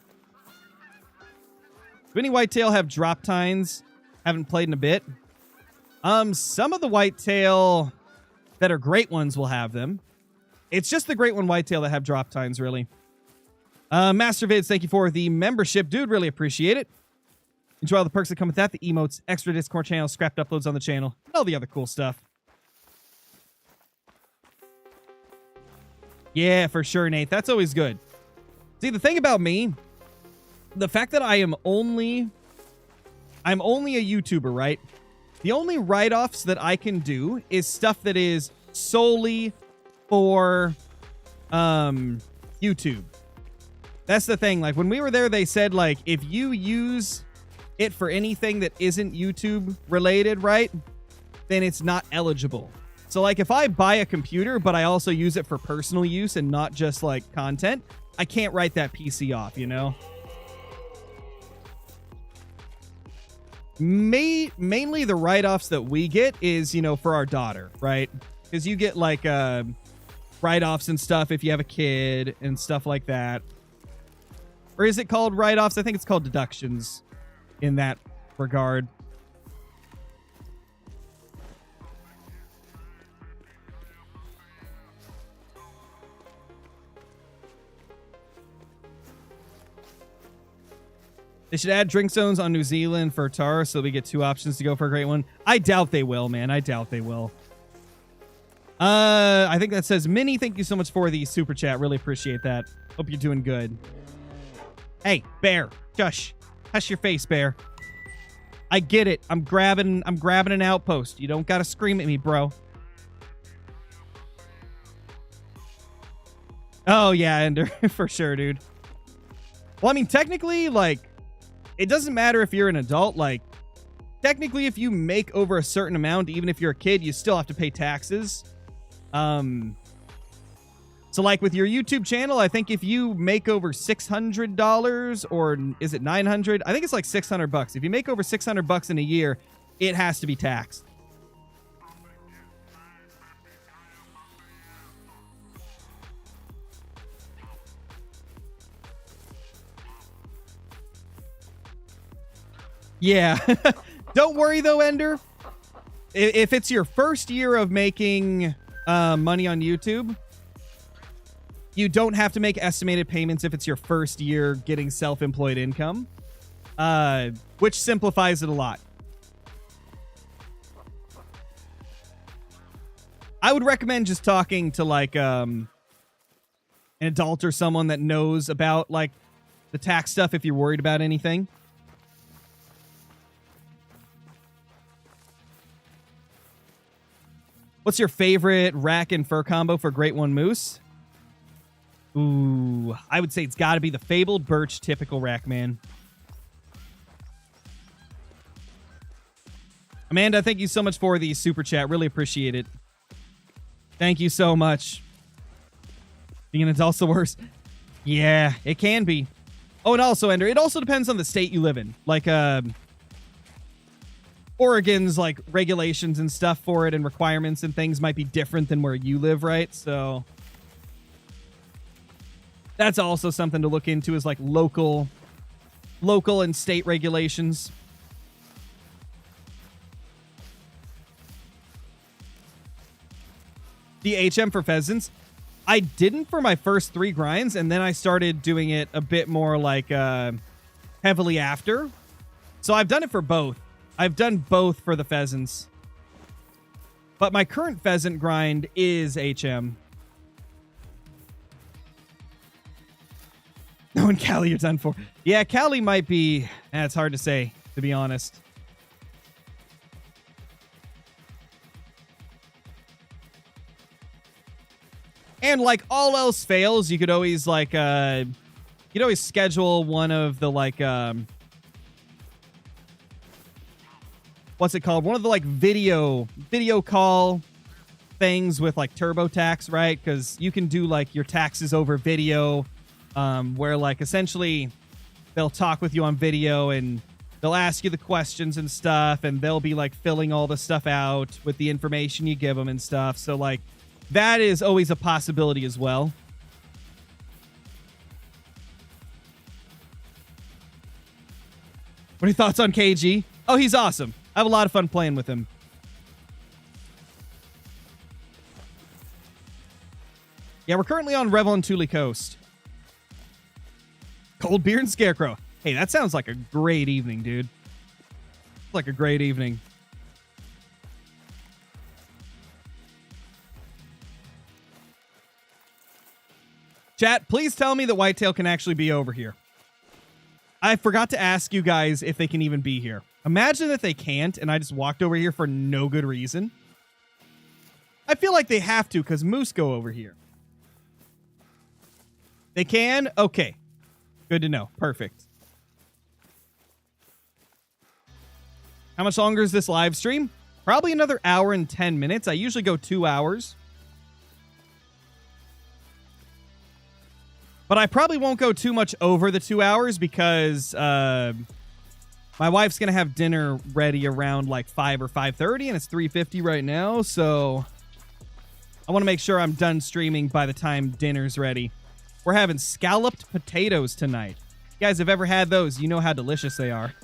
Do any Whitetail have drop tines? Haven't played in a bit. Some of the Whitetail that are great ones will have them. It's just the great one Whitetail that have drop tines, really. Master Vids, thank you for the membership. Dude, really appreciate it. Enjoy all the perks that come with that. The emotes, extra Discord channel, scrapped uploads on the channel, and all the other cool stuff. Yeah, for sure, Nate. That's always good. See, the thing about me, the fact that I'm only a YouTuber, right? The only write-offs that I can do is stuff that is solely for YouTube. That's the thing. Like, when we were there, they said, like, if you use it for anything that isn't YouTube related, right, then it's not eligible. So, like, if I buy a computer, but I also use it for personal use and not just, like, content, I can't write that PC off, you know? Mainly the write-offs that we get is, you know, for our daughter, right? Because you get, like, write-offs and stuff if you have a kid and stuff like that. Or is it called write-offs? I think it's called deductions in that regard. They should add drink zones on New Zealand for Tar so we get 2 options to go for a great one. I doubt they will, man. I doubt they will. I think that says Minnie. Thank you so much for the super chat. Really appreciate that. Hope you're doing good. Hey, Bear. Shush. Hush your face, Bear. I get it. I'm grabbing an outpost. You don't gotta scream at me, bro. Oh yeah, Ender. For sure, dude. Well, I mean, technically, like, it doesn't matter if you're an adult. Like, technically, if you make over a certain amount, even if you're a kid, you still have to pay taxes. So like with your YouTube channel, I think if you make over $600, or is it 900? I think it's like $600. If you make over $600 in a year, it has to be taxed. Yeah. Don't worry though, Ender. If it's your first year of making money on YouTube, you don't have to make estimated payments if it's your first year getting self-employed income, which simplifies it a lot. I would recommend just talking to like an adult or someone that knows about like the tax stuff if you're worried about anything. What's your favorite rack and fur combo for Great One Moose? Ooh, I would say it's got to be the Fabled Birch Typical Rack, man. Amanda, thank you so much for the super chat. Really appreciate it. Thank you so much. Being an adult's the worst. Yeah, it can be. Oh, and also, Ender, it also depends on the state you live in. Like, Oregon's like regulations and stuff for it and requirements and things might be different than where you live, right? So that's also something to look into, is like local and state regulations. The HM for pheasants, I didn't for my first 3 grinds, and then I started doing it a bit more like heavily after. So I've done it for both. I've done both for the pheasants. But my current pheasant grind is HM. No, in Cali you're done for. Yeah, Cali might be... it's hard to say, to be honest. And like all else fails, you could always like... you'd always schedule one of the like... what's it called? One of the like video call things with like TurboTax, right? Because you can do like your taxes over video, where like essentially they'll talk with you on video and they'll ask you the questions and stuff, and they'll be like filling all the stuff out with the information you give them and stuff. So like that is always a possibility as well. What are your thoughts on KG? Oh, he's awesome. I have a lot of fun playing with him. Yeah, we're currently on Revel and Thule Coast. Cold beer and Scarecrow. Hey, that sounds like a great evening, dude. Like a great evening. Chat, please tell me that Whitetail can actually be over here. I forgot to ask you guys if they can even be here. Imagine that they can't, and I just walked over here for no good reason. I feel like they have to, because moose go over here. They can? Okay. Good to know. Perfect. How much longer is this live stream? Probably another hour and 10 minutes. I usually go 2 hours. But I probably won't go too much over the 2 hours because... my wife's going to have dinner ready around like 5 or 5:30, and it's 3:50 right now, so I want to make sure I'm done streaming by the time dinner's ready. We're having scalloped potatoes tonight. You guys have ever had those? You know how delicious they are.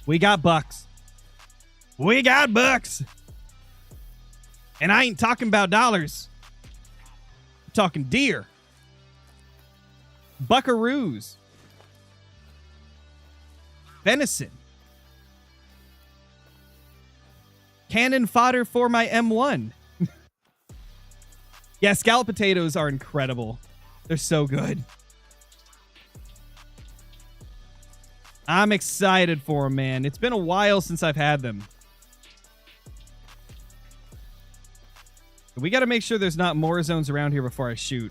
We got bucks. We got bucks. And I ain't talking about dollars. I'm talking deer. Buckaroos. Venison. cannon fodder for my M1. Yeah, scalloped potatoes are incredible. They're so good. I'm excited for them, man. It's been a while since I've had them. We got to make sure there's not more zones around here before I shoot.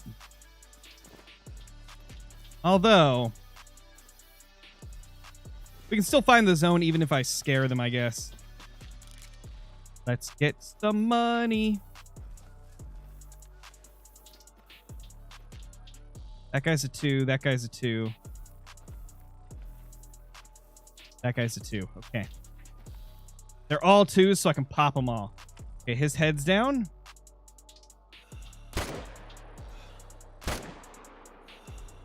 Although, we can still find the zone even if I scare them, I guess. Let's get some money. That guy's a 2. That guy's a 2. That guy's a 2. Okay. They're all 2s, so I can pop them all. Okay, his head's down.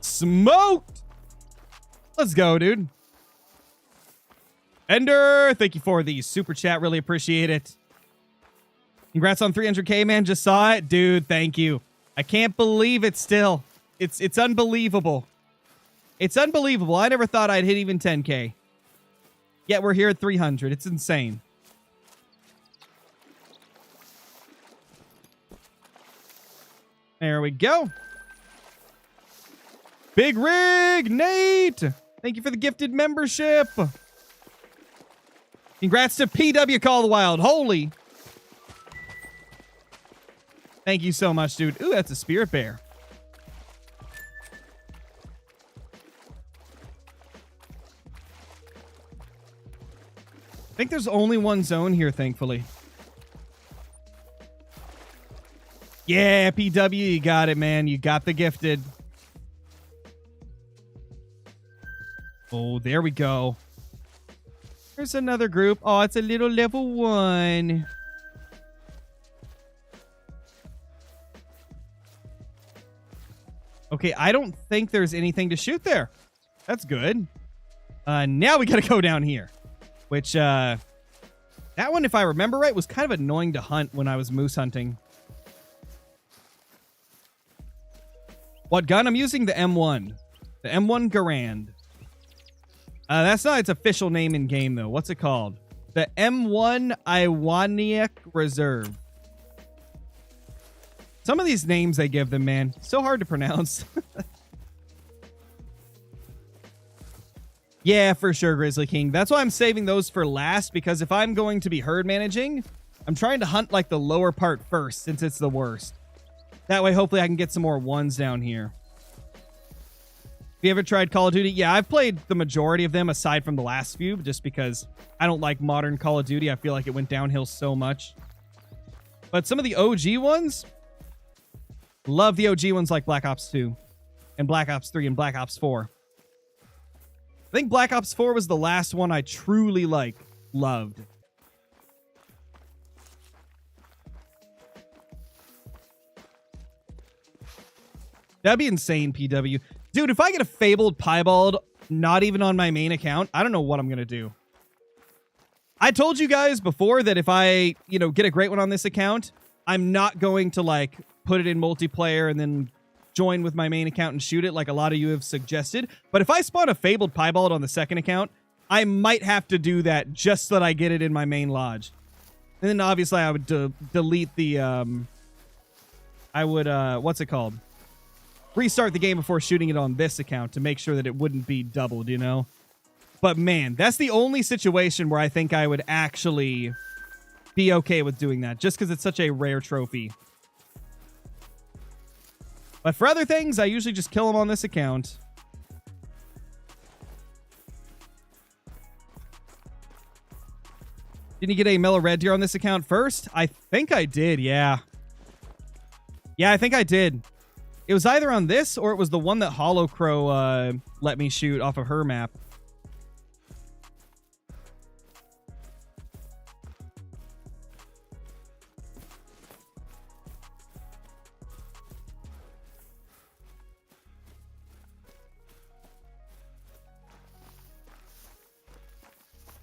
Smoked! Let's go, dude. Ender, thank you for the super chat. Really appreciate it. Congrats on 300K, man. Just saw it. Dude, thank you. I can't believe it still. It's unbelievable. It's unbelievable. I never thought I'd hit even 10K. Yet we're here at 300. It's insane. There we go. Big Rig, Nate. Thank you for the gifted membership. Congrats to PW Call the Wild. Holy. Thank you so much, dude. Ooh, that's a spirit bear. I think there's only one zone here, thankfully. Yeah, PW, you got it, man. You got the gifted. Oh, there we go. There's another group. Oh, it's a little level 1. Okay, I don't think there's anything to shoot there. That's good. Now we gotta go down here. Which, that one, if I remember right, was kind of annoying to hunt when I was moose hunting. What gun? I'm using the M1. The M1 Garand. That's not its official name in game, though. What's it called? The M1 Iwaniak Reserve. Some of these names they give them, man. So hard to pronounce. Yeah, for sure, Grizzly King. That's why I'm saving those for last, because if I'm going to be herd managing, I'm trying to hunt like the lower part first, since it's the worst. That way, hopefully, I can get some more ones down here. Have you ever tried Call of Duty? Yeah, I've played the majority of them aside from the last few, just because I don't like modern Call of Duty. I feel like it went downhill so much. But some of the OG ones, love the OG ones like Black Ops 2 and Black Ops 3 and Black Ops 4. I think Black Ops 4 was the last one I truly, loved. That'd be insane, PW. Dude, if I get a fabled piebald, not even on my main account, I don't know what I'm going to do. I told you guys before that if I, get a great one on this account, I'm not going to, put it in multiplayer and then join with my main account and shoot it like a lot of you have suggested. But if I spawn a fabled piebald on the second account, I might have to do that just so that I get it in my main lodge. And then obviously I would delete the, what's it called? Restart the game before shooting it on this account to make sure that it wouldn't be doubled, But man, that's the only situation where I think I would actually be okay with doing that, just because it's such a rare trophy. But for other things, I usually just kill them on this account. Didn't you get a mellow red deer on this account first? I think I did, yeah. Yeah, I think I did. It was either on this or it was the one that Hollow Crow let me shoot off of her map.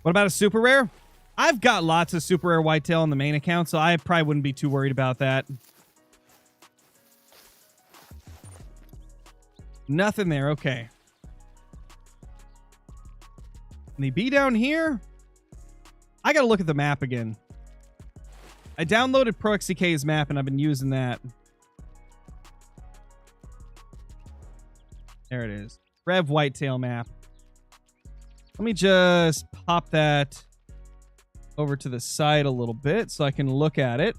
What about a super rare? I've got lots of super rare whitetail on the main account, so I probably wouldn't be too worried about that. Nothing there. Okay. Can they be down here? I gotta look at the map again. I downloaded ProXCK's map and I've been using that. There it is. Rev Whitetail map. Let me just pop that over to the side a little bit so I can look at it.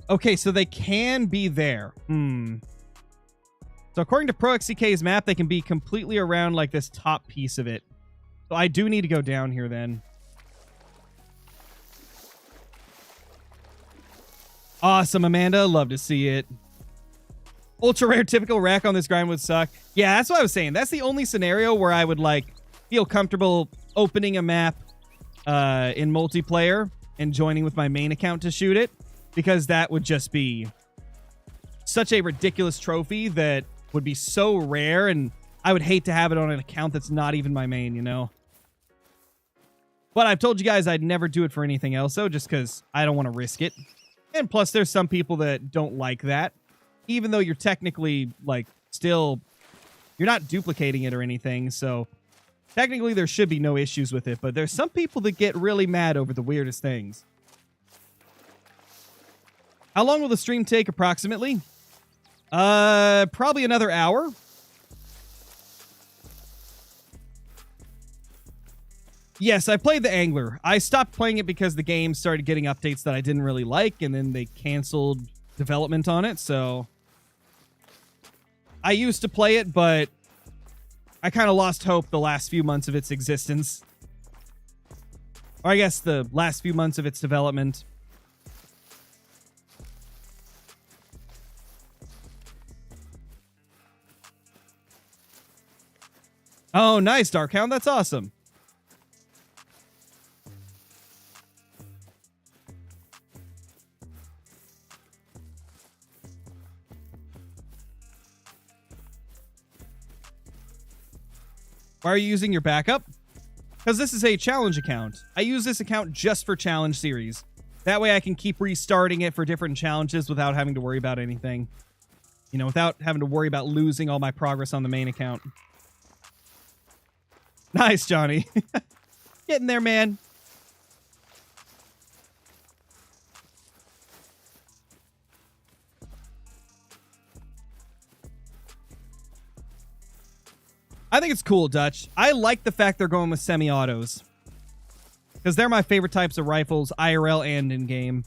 Okay, so they can be there. So according to ProXCK's map, they can be completely around like this top piece of it. So I do need to go down here then. Awesome, Amanda. Love to see it. Ultra rare typical rack on this grind would suck. Yeah, that's what I was saying. That's the only scenario where I would like feel comfortable opening a map in multiplayer and joining with my main account to shoot it, because that would just be such a ridiculous trophy that would be so rare, and I would hate to have it on an account that's not even my main, you know? But I've told you guys I'd never do it for anything else, though, just because I don't want to risk it. And plus, there's some people that don't like that. Even though you're technically, like, still... You're not duplicating it or anything, so... Technically, there should be no issues with it, but there's some people that get really mad over the weirdest things. How long will the stream take, approximately? Probably another hour. Yes, I played the Angler. I stopped playing it because the game started getting updates that I didn't really like, and then they canceled development on it, so... I used to play it, but I kind of lost hope the last few months of its existence. Or I guess the last few months of its development. Oh, nice, Darkhound. That's awesome. Why are you using your backup? Because this is a challenge account. I use this account just for challenge series. That way I can keep restarting it for different challenges without having to worry about anything. You know, without having to worry about losing all my progress on the main account. Nice, Johnny. Getting there, man. I think it's cool, Dutch. I like the fact they're going with semi-autos. Because they're my favorite types of rifles, IRL and in-game.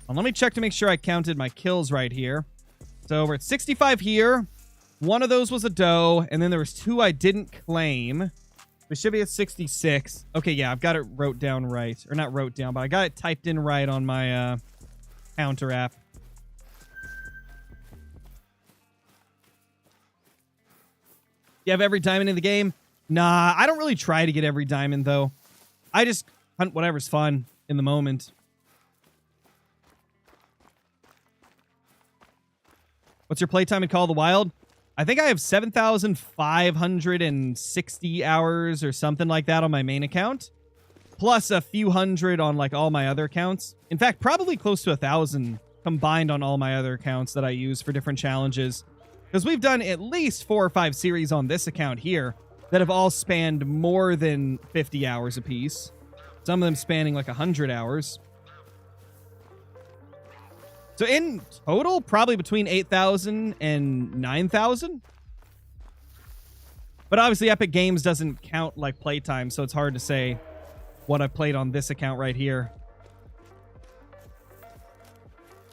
Well, let me check to make sure I counted my kills right here. So we're at 65 here. One of those was a doe, and then there was 2 I didn't claim. We should be at 66. Okay, yeah, I've got it wrote down right. Or not wrote down, but I got it typed in right on my counter app. You have every diamond in the game? Nah, I don't really try to get every diamond, though. I just hunt whatever's fun in the moment. What's your playtime in Call of the Wild? I think I have 7,560 hours or something like that on my main account. Plus a few hundred on like all my other accounts. In fact, probably close to 1,000 combined on all my other accounts that I use for different challenges. Because we've done at least 4 or 5 series on this account here that have all spanned more than 50 hours apiece. Some of them spanning like 100 hours. So in total, probably between 8,000 and 9,000. But obviously Epic Games doesn't count like playtime, so it's hard to say what I've played on this account right here.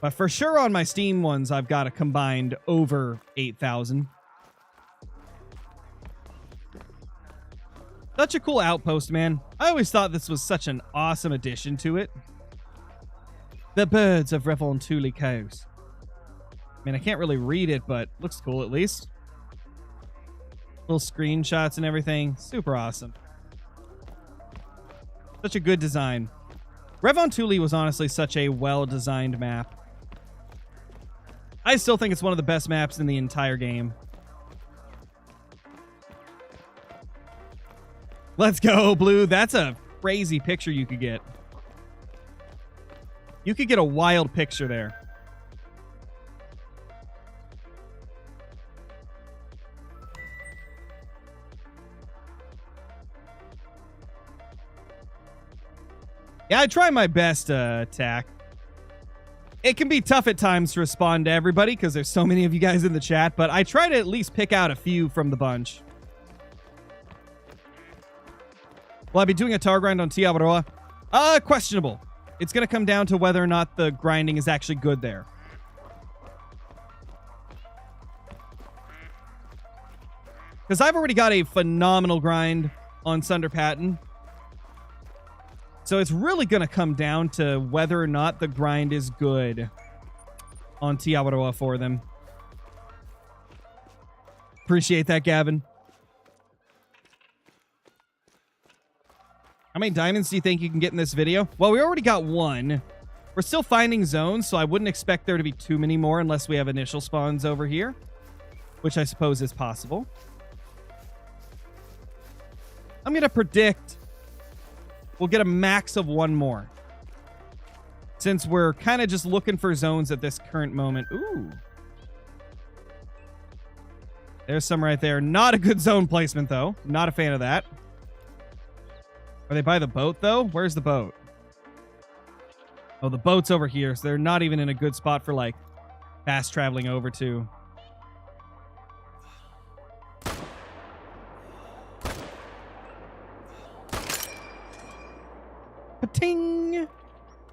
But for sure on my Steam ones, I've got a combined over 8,000. Such a cool outpost, man. I always thought this was such an awesome addition to it. The birds of Revontuli Coast. I mean, I can't really read it, but looks cool at least. Little screenshots and everything. Super awesome. Such a good design. Revontuli was honestly such a well-designed map. I still think it's one of the best maps in the entire game. Let's go, Blue. That's a crazy picture you could get. You could get a wild picture there. Yeah, I try my best to attack. It can be tough at times to respond to everybody because there's so many of you guys in the chat, but I try to at least pick out a few from the bunch. Will I be doing a tar grind on Tia Baroa? Questionable. It's going to come down to whether or not the grinding is actually good there. Because I've already got a phenomenal grind on Sunder Patton. So it's really going to come down to whether or not the grind is good on Tia Baroa for them. Appreciate that, Gavin. How many diamonds do you think you can get in this video? Well, we already got one. We're still finding zones, so I wouldn't expect there to be too many more unless we have initial spawns over here, which I suppose is possible. I'm going to predict we'll get a max of one more, since we're kind of just looking for zones at this current moment. Ooh. There's some right there. Not a good zone placement, though. Not a fan of that. Are they by the boat, though? Where's the boat? Oh, the boat's over here, so they're not even in a good spot for, like, fast traveling over to. Pating!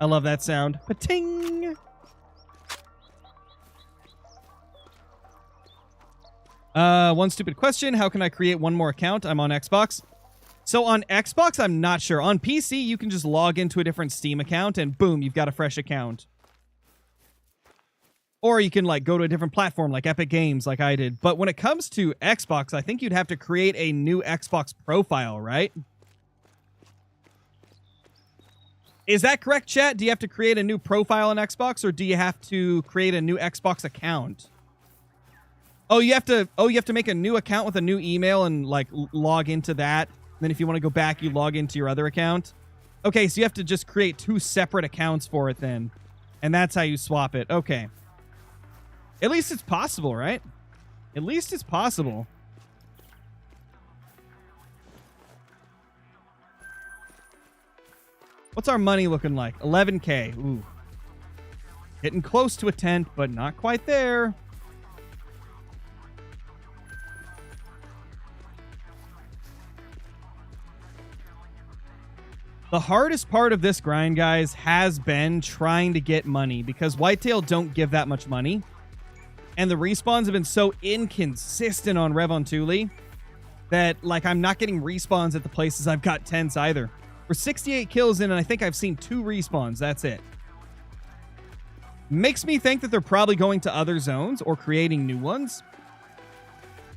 I love that sound. Pating! One stupid question. How can I create one more account? I'm on Xbox. So on Xbox, I'm not sure. On PC, you can just log into a different Steam account and boom, you've got a fresh account. Or you can like go to a different platform like Epic Games like I did. But when it comes to Xbox, I think you'd have to create a new Xbox profile, right? Is that correct, chat? Do you have to create a new profile on Xbox, or do you have to create a new Xbox account? Oh, you have to make a new account with a new email and like log into that. Then if you want to go back, you log into your other account. Okay, so you have to just create two separate accounts for it then. And that's how you swap it. Okay. At least it's possible, right? At least it's possible. What's our money looking like? 11K. Ooh. Getting close to a tent, but not quite there. The hardest part of this grind, guys, has been trying to get money because Whitetail don't give that much money. And the respawns have been so inconsistent on Rev on Thule that, like, I'm not getting respawns at the places I've got tents either. We're 68 kills in, and I think I've seen 2 respawns. That's it. Makes me think that they're probably going to other zones or creating new ones.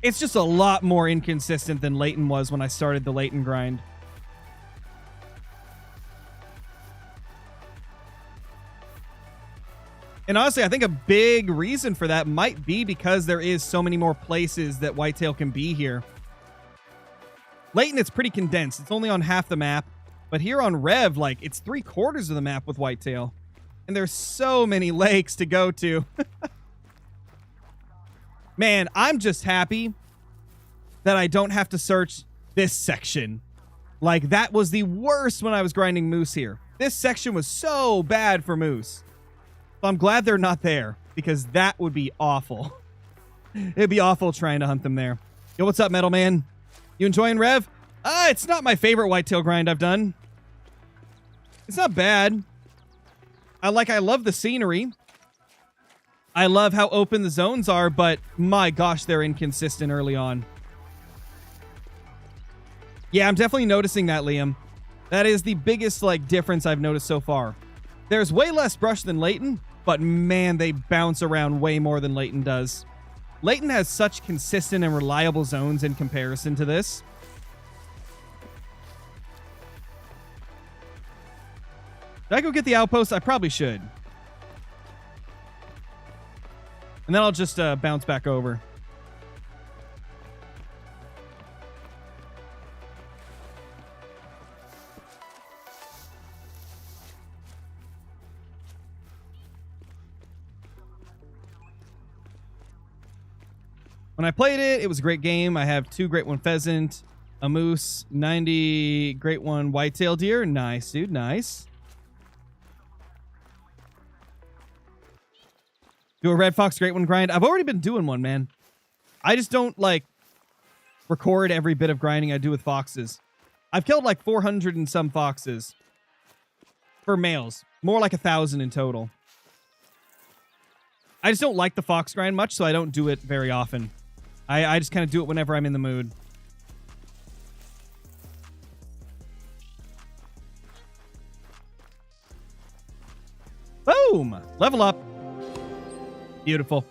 It's just a lot more inconsistent than Layton was when I started the Layton grind. And honestly, I think a big reason for that might be because there is so many more places that Whitetail can be here. Layton, it's pretty condensed. It's only on half the map. But here on Rev, like, it's 3/4 of the map with Whitetail. And there's so many lakes to go to. Man, I'm just happy that I don't have to search this section. Like, that was the worst when I was grinding moose here. This section was so bad for moose. So I'm glad they're not there, because that would be awful. It'd be awful trying to hunt them there. Yo, what's up, Metal Man? You enjoying Rev? It's not my favorite Whitetail grind I've done. It's not bad. I love the scenery. I love how open the zones are, but my gosh, they're inconsistent early on. Yeah, I'm definitely noticing that, Liam. That is the biggest, like, difference I've noticed so far. There's way less brush than Layton, but man, they bounce around way more than Layton does. Layton has such consistent and reliable zones in comparison to this. Should I go get the outpost? I probably should. And then I'll just bounce back over. When I played it, it was a great game. I have 2 great 1 pheasant, a moose, 90 great 1 whitetail deer. Nice, dude. Nice. Do a red fox great 1 grind. I've already been doing one, man. I just don't like record every bit of grinding I do with foxes. I've killed like 400 and some foxes for males. More like 1,000 in total. I just don't like the fox grind much, so I don't do it very often. I just kind of do it whenever I'm in the mood. Boom! Level up. Beautiful.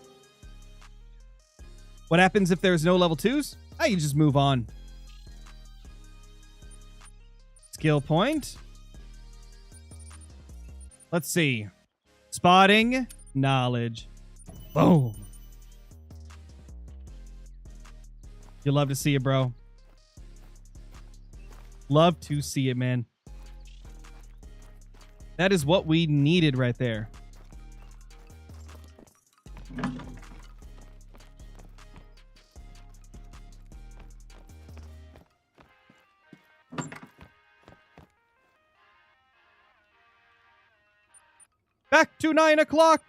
What happens if there's no level 2s? Ah, you just move on. Skill point. Let's see. Spotting. Knowledge. Boom. You love to see it, bro. Love to see it, man. That is what we needed right there. Back to 9 o'clock.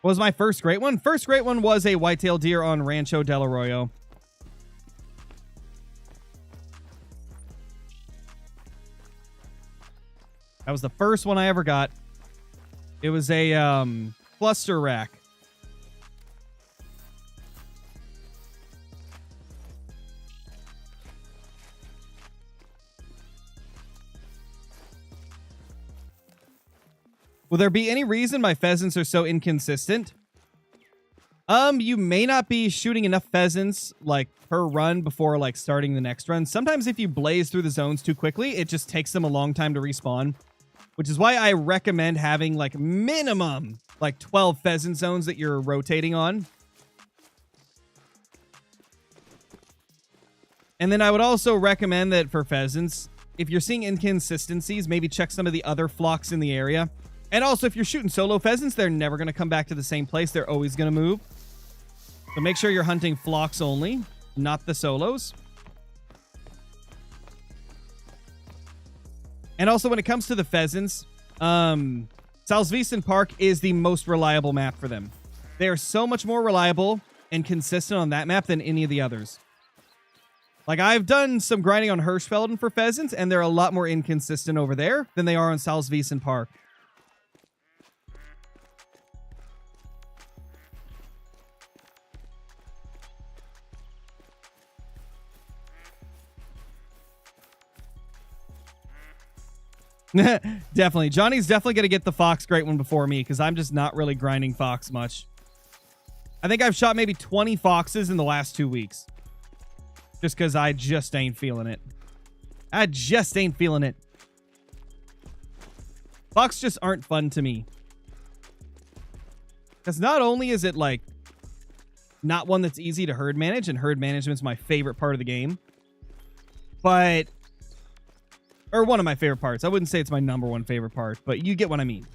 What was my first great one? First great one was a whitetail deer on Rancho Del Arroyo. That was the first one I ever got. It was a cluster rack. Will there be any reason my pheasants are so inconsistent? You may not be shooting enough pheasants like per run before like starting the next run. Sometimes if you blaze through the zones too quickly, it just takes them a long time to respawn, which is why I recommend having like minimum like 12 pheasant zones that you're rotating on. And then I would also recommend that for pheasants, if you're seeing inconsistencies, maybe check some of the other flocks in the area. And also, if you're shooting solo pheasants, they're never going to come back to the same place. They're always going to move. So make sure you're hunting flocks only, not the solos. And also, when it comes to the pheasants, Salzwiesen Park is the most reliable map for them. They are so much more reliable and consistent on that map than any of the others. Like, I've done some grinding on Hirschfelden for pheasants, and they're a lot more inconsistent over there than they are on Salzwiesen Park. Definitely. Johnny's definitely going to get the fox great one before me because I'm just not really grinding fox much. I think I've shot maybe 20 foxes in the last 2 weeks. Just because I just ain't feeling it. I just ain't feeling it. Fox just aren't fun to me. Because not only is it like not one that's easy to herd manage, and herd management's my favorite part of the game, but... or one of my favorite parts. I wouldn't say it's my #1 favorite part, but you get what I mean.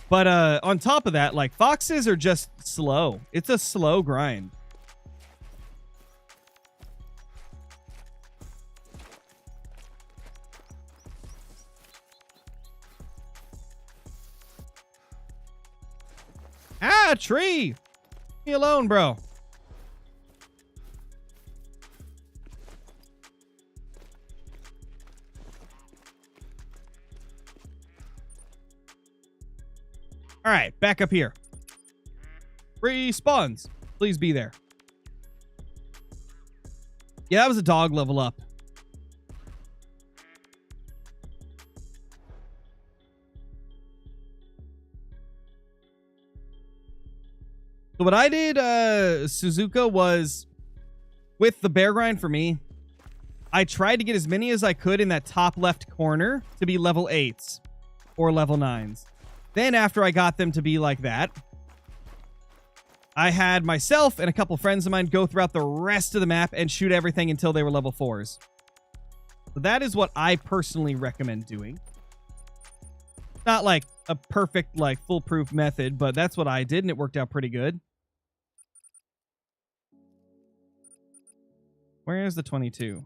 But on top of that, like, foxes are just slow. It's a slow grind. Ah, tree! Leave me alone, bro. All right, back up here. Respawns. Please be there. Yeah, that was a dog level up. So what I did, Suzuka, was with the bear grind for me, I tried to get as many as I could in that top left corner to be level 8s or level 9s. Then after I got them to be like that, I had myself and a couple friends of mine go throughout the rest of the map and shoot everything until they were level 4s. So that is what I personally recommend doing. Not like a perfect, like, foolproof method, but that's what I did, and it worked out pretty good. Where is the 22?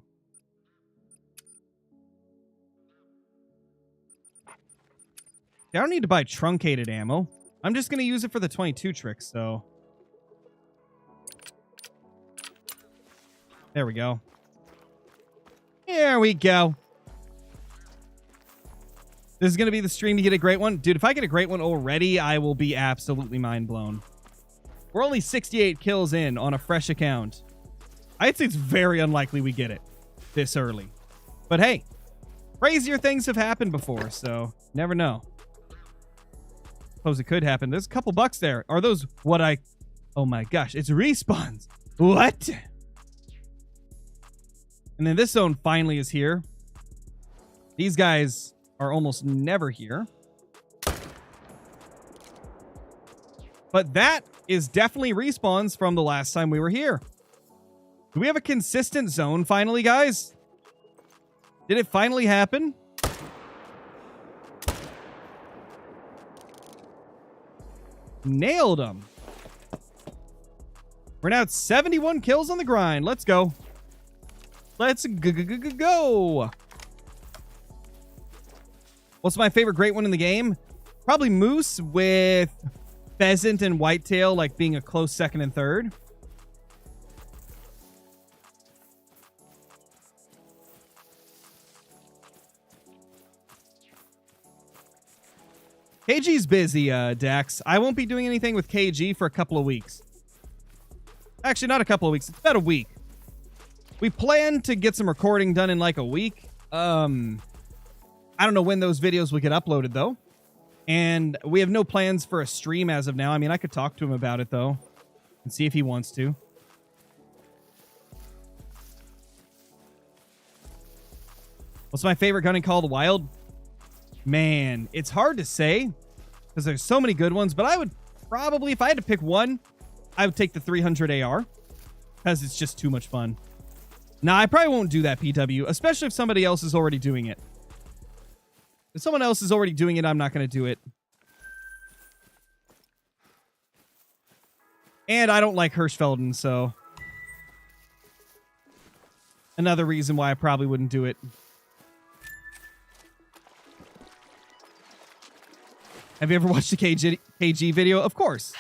I don't need to buy truncated ammo. I'm just going to use it for the 22 trick, so... There we go. There we go. This is going to be the stream to get a great one. Dude, if I get a great one already, I will be absolutely mind blown. We're only 68 kills in on a fresh account. I'd say it's very unlikely we get it this early. But hey, crazier things have happened before, so never know. Suppose it could happen. There's a couple bucks there. Are those what I... Oh my gosh, it's respawns. What? And then this zone finally is here. These guys are almost never here. But that is definitely respawns from the last time we were here. Do we have a consistent zone finally, guys? Did it finally happen? Nailed him. We're now at 71 kills on the grind. Let's go. Let's go. What's my favorite great one in the game? Probably moose with pheasant and whitetail like being a close second and third. KG's busy, Dax. I won't be doing anything with KG for a couple of weeks. Actually, not a couple of weeks. It's about a week. We plan to get some recording done in like a week. I don't know when those videos will get uploaded, though. And we have no plans for a stream as of now. I mean, I could talk to him about it, though, and see if he wants to. What's my favorite gun in Call of the Wild? Man, it's hard to say because there's so many good ones, but I would probably, if I had to pick one, I would take the 300 AR because it's just too much fun. Nah, I probably won't do that, PW, especially if somebody else is already doing it. If someone else is already doing it, I'm not going to do it. And I don't like Hirschfelden, so another reason why I probably wouldn't do it. Have you ever watched a KG video? Of course.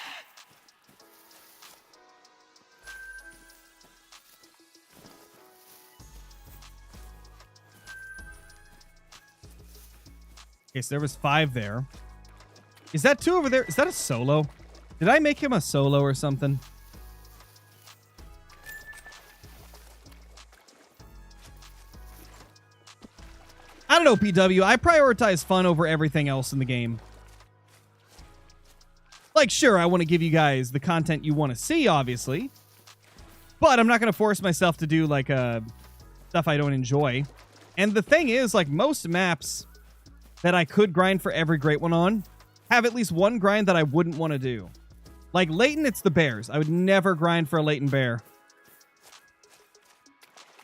Okay, so there was 5 there. Is that 2 over there? Is that a solo? Did I make him a solo or something? I don't know, PW. I prioritize fun over everything else in the game. Like, sure, I want to give you guys the content you want to see, obviously. But I'm not going to force myself to do, like, stuff I don't enjoy. And the thing is, like, most maps that I could grind for every great one on have at least one grind that I wouldn't want to do. Like, Leighton, it's the bears. I would never grind for a Leighton bear.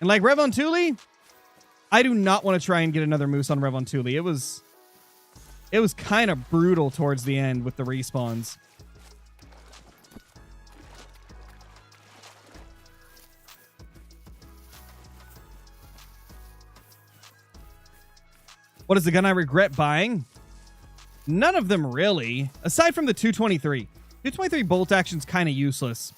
And, like, Revontuli, I do not want to try and get another moose on Revontuli. It was kind of brutal towards the end with the respawns. What is the gun I regret buying? None of them really, aside from the 223. 223 bolt action's kind of useless.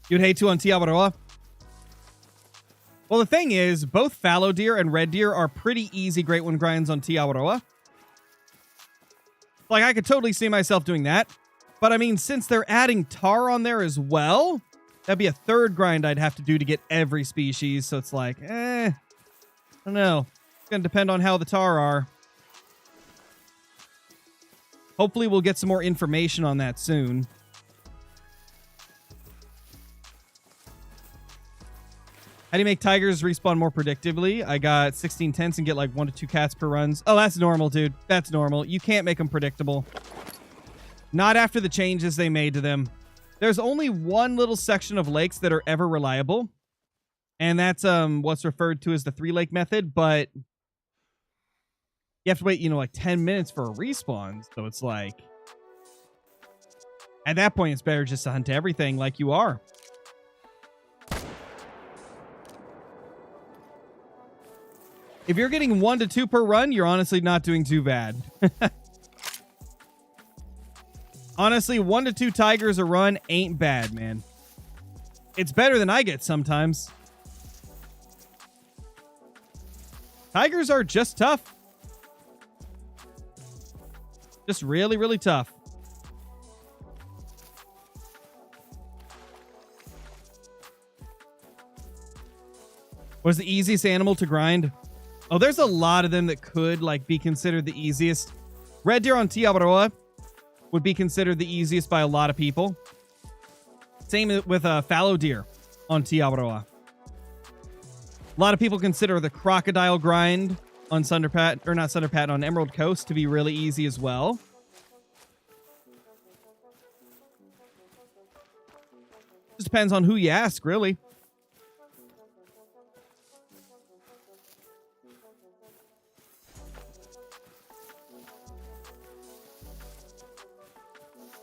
You'd hate to on Tiawaroa? Well, the thing is, both fallow deer and red deer are pretty easy great one grinds on Tiawaroa. Like, I could totally see myself doing that. But, I mean, since they're adding tar on there as well, that'd be a third grind I'd have to do to get every species. So it's like, I don't know. It's going to depend on how the tar are. Hopefully we'll get some more information on that soon. How do you make tigers respawn more predictably? I got 16 tents and get like 1 to 2 cats per runs. Oh, that's normal, dude. That's normal. You can't make them predictable. Not after the changes they made to them. There's only one little section of lakes that are ever reliable. And that's what's referred to as the 3-lake method, but you have to wait, like 10 minutes for a respawn. So it's like, at that point, it's better just to hunt everything like you are. If you're getting 1 to 2 per run, you're honestly not doing too bad. Honestly, 1 to 2 tigers a run ain't bad, man. It's better than I get sometimes. Tigers are just tough. Just really, really tough. What's the easiest animal to grind? Oh, there's a lot of them that could be considered the easiest. Red deer on Tiabaroa would be considered the easiest by a lot of people. Same with fallow deer on Tiabaroa. A lot of people consider the crocodile grind on on Emerald Coast to be really easy as well. Just depends on who you ask, really.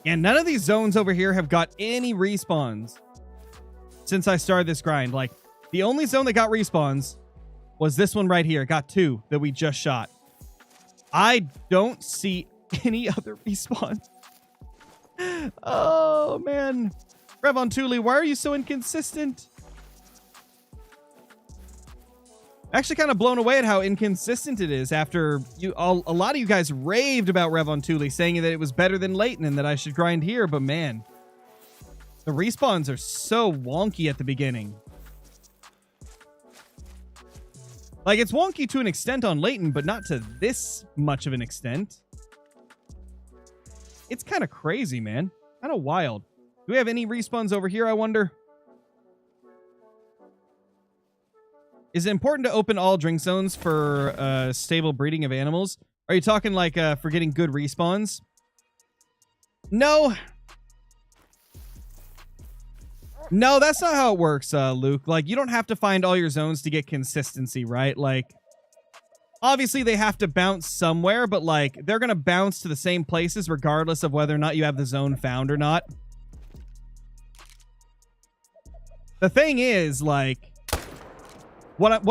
And none of these zones over here have got any respawns since I started this grind. The only zone that got respawns was this one right here. It got 2 that we just shot. I don't see any other respawns. Oh, man. Revon Thule, why are you so inconsistent? Actually kind of blown away at how inconsistent it is after a lot of you guys raved about Revon Thule, saying that it was better than Leighton and that I should grind here, but man, the respawns are so wonky at the beginning. It's wonky to an extent on Leighton, but not to this much of an extent. It's kind of crazy, man. Kind of wild. Do we have any respawns over here, I wonder? Is it important to open all drink zones for stable breeding of animals? Are you talking for getting good respawns? No. No, that's not how it works, Luke. You don't have to find all your zones to get consistency, right? Obviously they have to bounce somewhere, but they're going to bounce to the same places regardless of whether or not you have the zone found or not. The thing is, what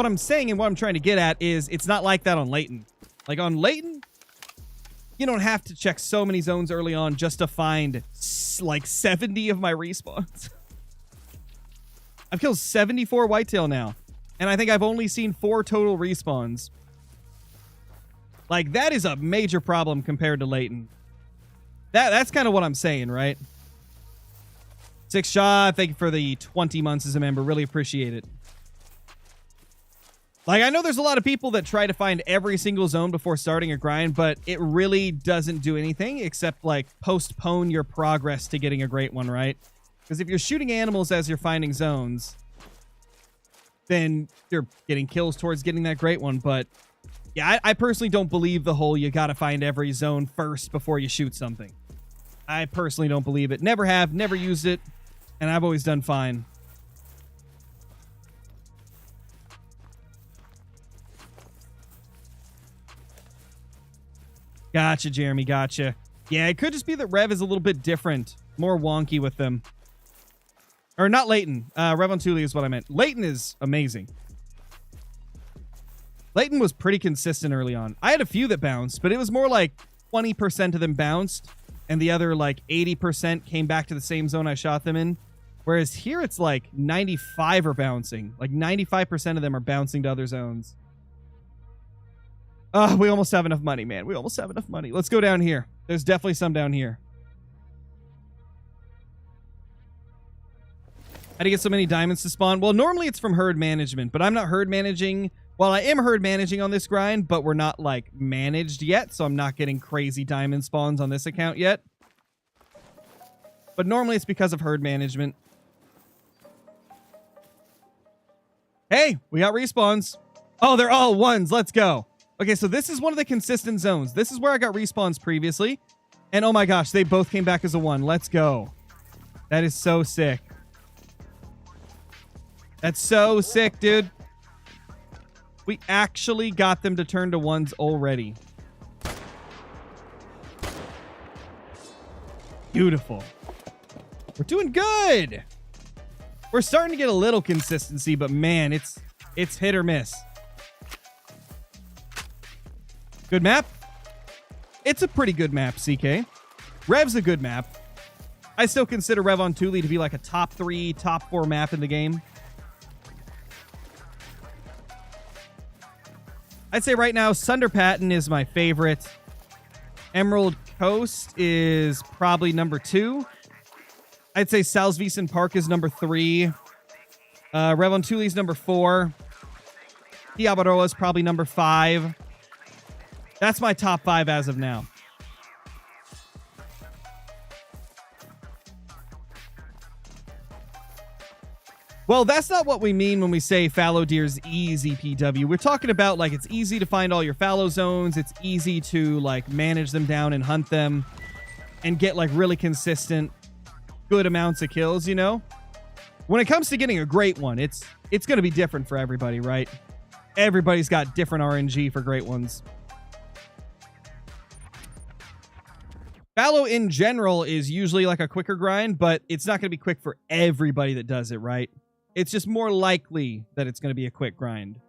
I'm saying and what I'm trying to get at is it's not like that on Leighton. On Leighton, you don't have to check so many zones early on just to find 70 of my respawns. I've killed 74 whitetail now, and I think I've only seen 4 total respawns. That is a major problem compared to Leighton. That's kind of what I'm saying, right? 6 Shot, thank you for the 20 months as a member. Really appreciate it. I know there's a lot of people that try to find every single zone before starting a grind, but it really doesn't do anything except postpone your progress to getting a great one, right? Because if you're shooting animals as you're finding zones, then you're getting kills towards getting that great one. But yeah, I personally don't believe the whole you gotta find every zone first before you shoot something. I personally don't believe it. Never have, never used it, and I've always done fine. Gotcha, Jeremy, gotcha. Yeah, it could just be that Rev is a little bit different, more wonky with them. Or not Leighton. Revon Thule is what I meant. Leighton is amazing. Leighton was pretty consistent early on. I had a few that bounced, but it was more 20% of them bounced, and the other 80% came back to the same zone I shot them in. Whereas here it's 95 are bouncing. 95% of them are bouncing to other zones. Oh, we almost have enough money, man. We almost have enough money. Let's go down here. There's definitely some down here. How do you get so many diamonds to spawn? Well, normally it's from herd management, but I'm not herd managing. Well, I am herd managing on this grind, but we're not managed yet, so I'm not getting crazy diamond spawns on this account yet. But normally it's because of herd management. Hey, we got respawns. Oh, they're all ones. Let's go. Okay, so this is one of the consistent zones. This is where I got respawns previously. And oh my gosh, they both came back as a 1. Let's go. That is so sick. That's so sick, dude. We actually got them to turn to 1s already. Beautiful. We're doing good. We're starting to get a little consistency, but man, it's hit or miss. Good map? It's a pretty good map, CK. Rev's a good map. I still consider Rev on Thule to be like a top 3, top 4 map in the game. I'd say right now, Sunder Patton is my favorite. Emerald Coast is probably number 2. I'd say Salzwiesen Park is number 3. Rev on Thule is number 4. Diabaroa is probably number 5. That's my top 5 as of now. Well, that's not what we mean when we say fallow deer's easy, PW. We're talking about like it's easy to find all your fallow zones. It's easy to like manage them down and hunt them and get like really consistent, good amounts of kills, you know? When it comes to getting a great one, it's going to be different for everybody, right? Everybody's got different RNG for great ones. Fallow in general is usually like a quicker grind, but it's not going to be quick for everybody that does it, right? It's just more likely that it's going to be a quick grind.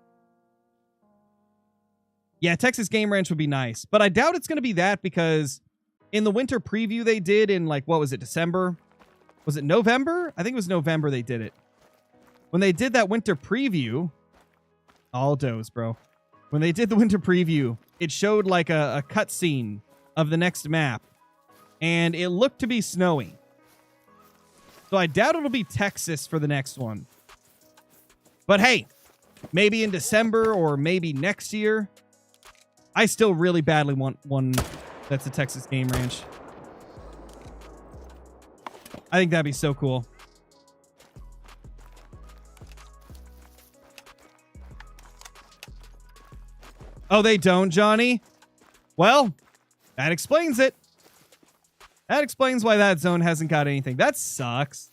Yeah, Texas Game Ranch would be nice, but I doubt it's going to be that because in the winter preview they did in like, what was it, December? Was it November? I think it was November they did it. When they did that winter preview, all does, bro. When they did the winter preview, it showed like a cutscene of the next map, and it looked to be snowy. So I doubt it'll be Texas for the next one. But hey, maybe in December or maybe next year. I still really badly want one that's a Texas Game Ranch. I think that'd be so cool. Oh, they don't, Johnny? Well, that explains it. That explains why that zone hasn't got anything. That sucks.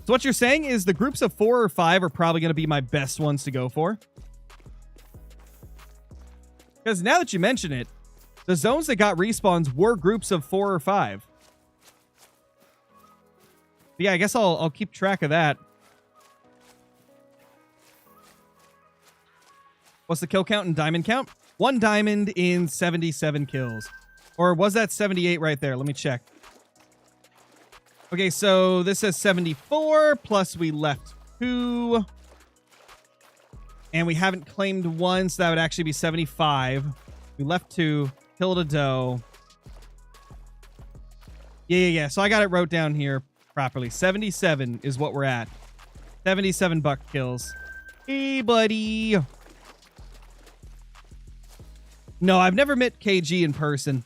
So what you're saying is the groups of 4 or 5 are probably going to be my best ones to go for. Because now that you mention it, the zones that got respawns were groups of 4 or 5. But yeah, I guess I'll keep track of that. What's the kill count and diamond count? 1 diamond in 77 kills. Or was that 78 right there? Let me check. Okay, so this says 74, plus we left 2. And we haven't claimed 1, so that would actually be 75. We left 2, killed a doe. Yeah. So I got it wrote down here properly. 77 is what we're at. 77 buck kills. Hey, buddy. No, I've never met KG in person.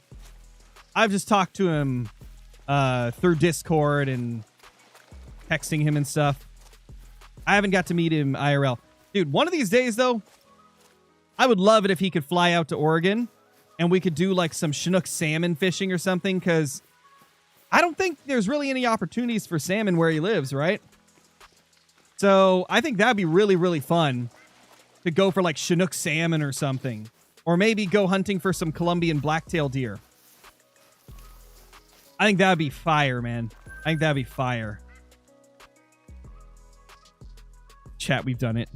I've just talked to him through Discord and texting him and stuff. I haven't got to meet him IRL. Dude, one of these days, though, I would love it if he could fly out to Oregon and we could do like some Chinook salmon fishing or something, because I don't think there's really any opportunities for salmon where he lives, right? So I think that'd be really, really fun to go for like Chinook salmon or something. Or maybe go hunting for some Colombian blacktail deer. I think that'd be fire, man. I think that'd be fire. Chat, we've done it.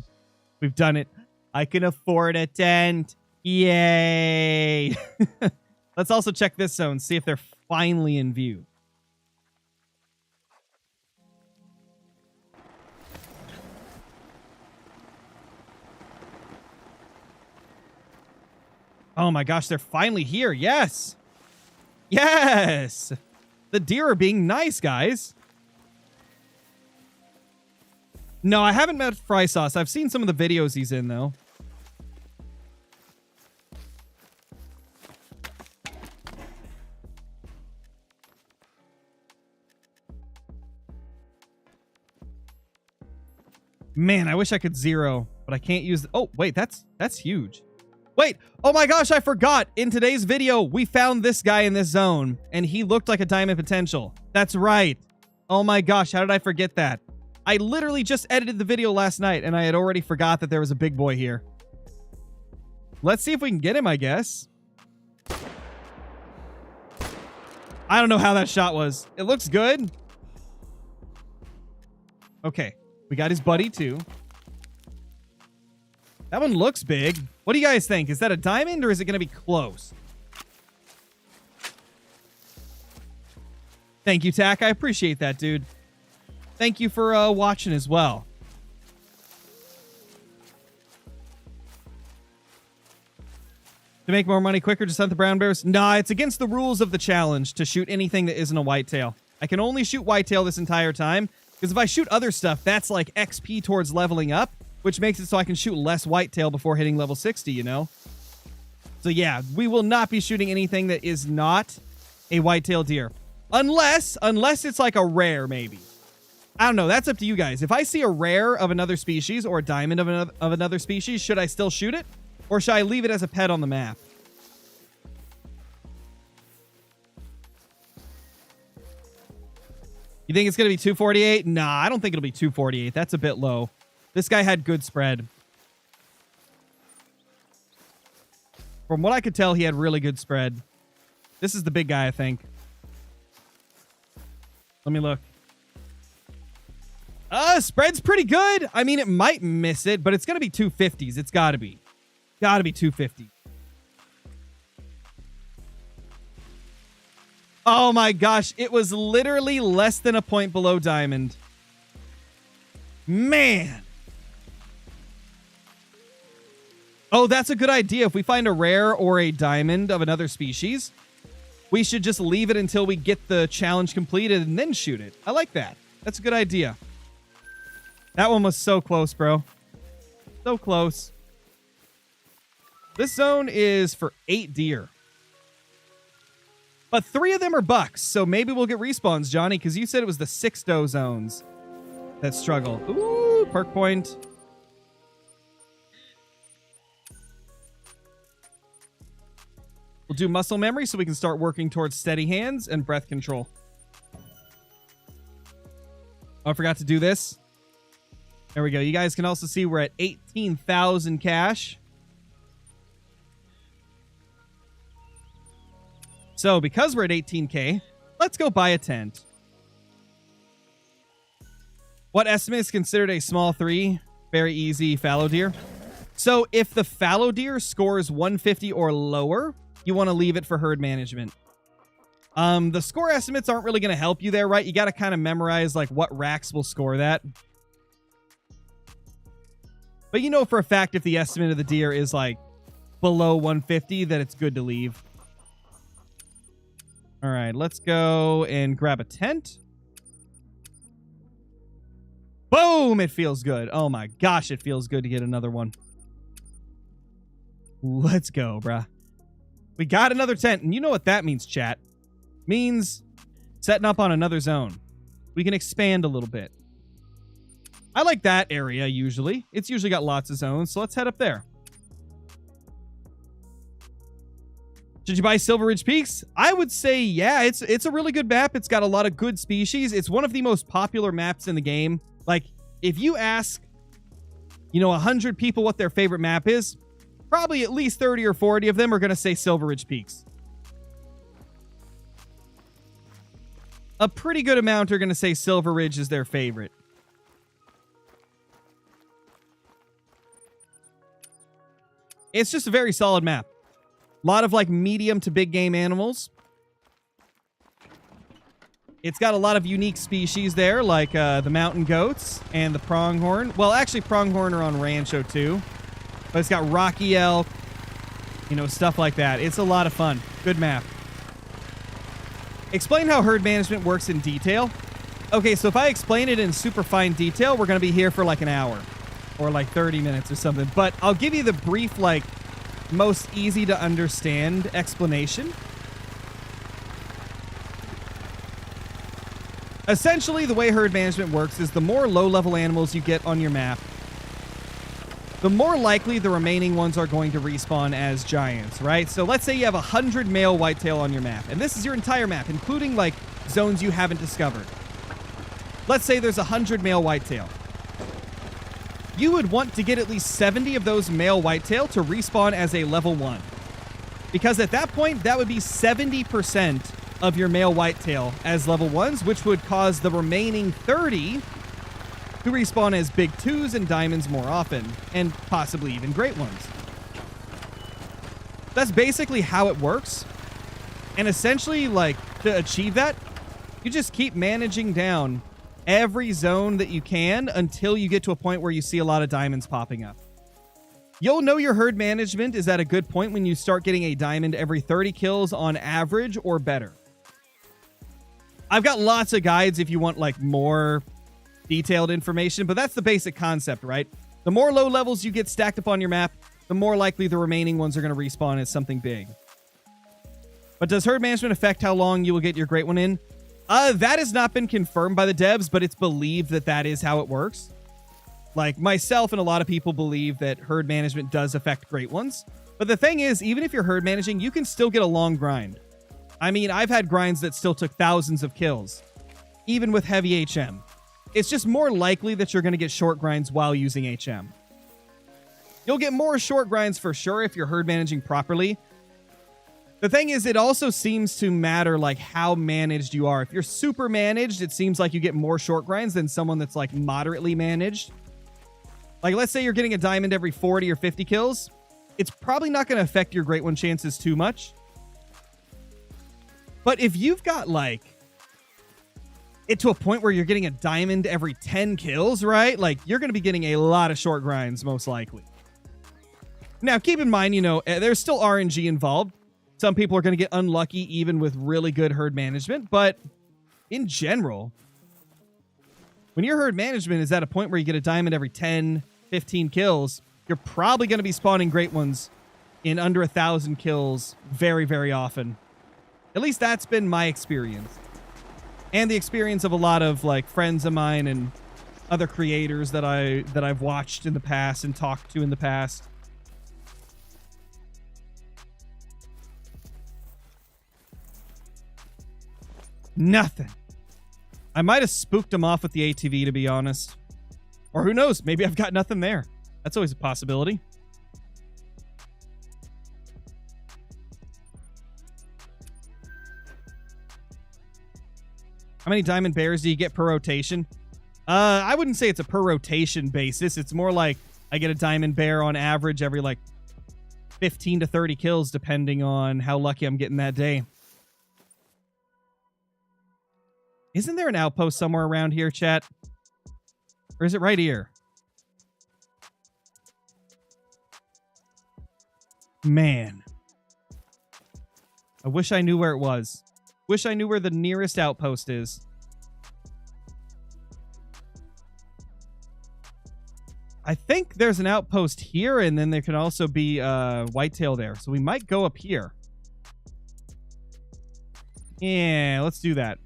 We've done it. I can afford a tent. Yay. Let's also check this zone, see if they're finally in view. Oh my gosh, they're finally here. Yes. Yes. The deer are being nice, guys. No, I haven't met Fry Sauce. I've seen some of the videos he's in, though. Man, I wish I could zero, but I can't use... Oh, wait, that's huge. Wait, oh my gosh, I forgot. In today's video, we found this guy in this zone, and he looked like a diamond potential. That's right. Oh my gosh, how did I forget that? I literally just edited the video last night, and I had already forgot that there was a big boy here. Let's see if we can get him, I guess. I don't know how that shot was. It looks good. Okay, we got his buddy, too. That one looks big. What do you guys think? Is that a diamond or is it going to be close? Thank you, Tack. I appreciate that, dude. Thank you for watching as well. To make more money quicker, just hunt the brown bears? Nah, it's against the rules of the challenge to shoot anything that isn't a whitetail. I can only shoot whitetail this entire time, because if I shoot other stuff, that's like XP towards leveling up, which makes it so I can shoot less whitetail before hitting level 60, you know? So yeah, we will not be shooting anything that is not a whitetail deer. Unless it's like a rare, maybe. I don't know. That's up to you guys. If I see a rare of another species or a diamond of another species, should I still shoot it? Or should I leave it as a pet on the map? You think it's going to be 248? Nah, I don't think it'll be 248. That's a bit low. This guy had good spread. From what I could tell, he had really good spread. This is the big guy, I think. Let me look. Spread's pretty good. I mean, it might miss it, but it's going to be 250s. It's got to be. Got to be 250. Oh my gosh. It was literally less than a point below diamond. Man. Oh, that's a good idea. If we find a rare or a diamond of another species, we should just leave it until we get the challenge completed and then shoot it. I like that. That's a good idea. That one was so close, bro. So close. This zone is for 8 deer. But 3 of them are bucks, so maybe we'll get respawns, Johnny, because you said it was the 6 doe zones that struggle. Ooh, perk point. We'll do muscle memory so we can start working towards steady hands and breath control. Oh, I forgot to do this. There we go. You guys can also see we're at 18,000 cash. So because we're at 18K, let's go buy a tent. What estimate is considered a small 3? Very easy fallow deer. So if the fallow deer scores 150 or lower, you want to leave it for herd management. The score estimates aren't really going to help you there, right? You got to kind of memorize like what racks will score that. But you know for a fact if the estimate of the deer is like below 150, that it's good to leave. All right, let's go and grab a tent. Boom! It feels good. Oh my gosh, it feels good to get another one. Let's go, bruh. We got another tent, and you know what that means, chat. Means setting up on another zone. We can expand a little bit. I like that area, usually. It's usually got lots of zones, so let's head up there. Should you buy Silver Ridge Peaks? I would say, yeah, it's a really good map. It's got a lot of good species. It's one of the most popular maps in the game. Like, if you ask, 100 people what their favorite map is, probably at least 30 or 40 of them are going to say Silver Ridge Peaks. A pretty good amount are going to say Silver Ridge is their favorite. It's just a very solid map. A lot of like medium to big game animals. It's got a lot of unique species there, like the mountain goats and the pronghorn. Well, actually, pronghorn are on Rancho too. But it's got rocky elk, stuff like that. It's a lot of fun. Good map. Explain how herd management works in detail. Okay, so if I explain it in super fine detail, we're going to be here for like an hour or like 30 minutes or something. But I'll give you the brief, like, most easy to understand explanation. Essentially, the way herd management works is the more low-level animals you get on your map, the more likely the remaining ones are going to respawn as giants, right? So let's say you have 100 male whitetail on your map, and this is your entire map, including like zones you haven't discovered. Let's say there's 100 male whitetail. You would want to get at least 70 of those male whitetail to respawn as a level 1. Because at that point, that would be 70% of your male whitetail as level 1s, which would cause the remaining 30 to respawn as big 2s and diamonds more often, and possibly even great ones. That's basically how it works. And essentially, like, to achieve that, you just keep managing down every zone that you can until you get to a point where you see a lot of diamonds popping up. You'll know your herd management is at a good point when you start getting a diamond every 30 kills on average or better. I've got lots of guides if you want like more detailed information, but that's the basic concept, right? The more low levels you get stacked up on your map, the more likely the remaining ones are going to respawn as something big. But does herd management affect how long you will get your great one in? That has not been confirmed by the devs, but it's believed that that is how it works. Like myself and a lot of people believe that herd management does affect great ones. But the thing is, even if you're herd managing, you can still get a long grind. I mean, I've had grinds that still took thousands of kills, even with heavy HM. It's just more likely that you're going to get short grinds while using HM. You'll get more short grinds for sure if you're herd managing properly. The thing is, it also seems to matter like how managed you are. If you're super managed, it seems like you get more short grinds than someone that's like moderately managed. Like, let's say you're getting a diamond every 40 or 50 kills. It's probably not going to affect your great one chances too much. But if you've got like it to a point where you're getting a diamond every 10 kills, right? Like, you're going to be getting a lot of short grinds, most likely. Now, keep in mind, you know, there's still RNG involved. Some people are going to get unlucky even with really good herd management. But in general, when your herd management is at a point where you get a diamond every 10, 15 kills, you're probably going to be spawning great ones in under 1,000 kills very, very often. At least that's been my experience. And the experience of a lot of like friends of mine and other creators that I've watched in the past and talked to in the past. Nothing. I might have spooked him off with the ATV, to be honest. Or who knows? Maybe I've got nothing there. That's always a possibility. How many diamond bears do you get per rotation? I wouldn't say it's a per rotation basis. It's more like I get a diamond bear on average every like 15 to 30 kills, depending on how lucky I'm getting that day. Isn't there an outpost somewhere around here, chat? Or is it right here? Man. I wish I knew where it was. Wish I knew where the nearest outpost is. I think there's an outpost here, and then there can also be whitetail there. So we might go up here. Yeah, let's do that.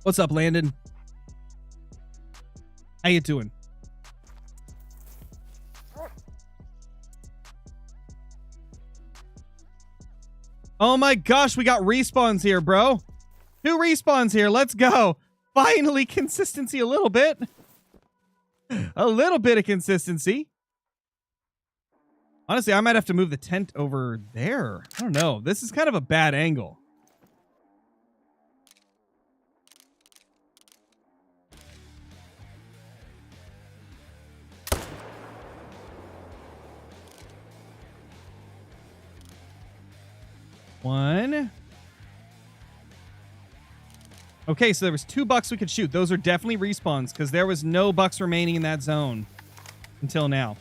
What's up, Landon? How you doing? Oh my gosh, we got respawns here, bro. 2 respawns here. Let's go. Finally, consistency a little bit. A little bit of consistency. Honestly, I might have to move the tent over there. I don't know. This is kind of a bad angle. One. Okay, so there was 2 bucks we could shoot. Those are definitely respawns because there was no bucks remaining in that zone until now.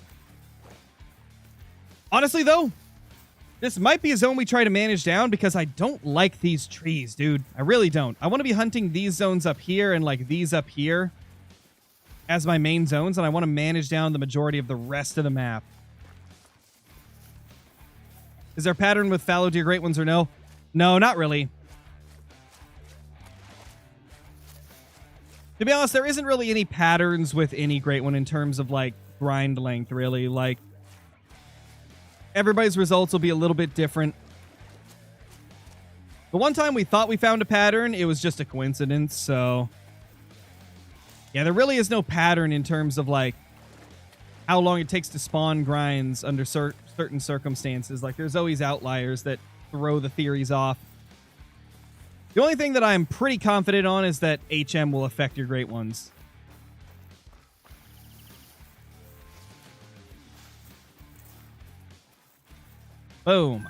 Honestly, though, this might be a zone we try to manage down because I don't like these trees, dude. I really don't. I want to be hunting these zones up here and like these up here as my main zones, and I want to manage down the majority of the rest of the map. Is there a pattern with fallow deer great ones or no? No, not really. To be honest, there isn't really any patterns with any great one in terms of like grind length, really. Like, everybody's results will be a little bit different. The one time we thought we found a pattern, it was just a coincidence, so yeah, there really is no pattern in terms of like how long it takes to spawn grinds under certain circumstances. Like, there's always outliers that throw the theories off. The only thing that I'm pretty confident on is that HM will affect your great ones. Boom.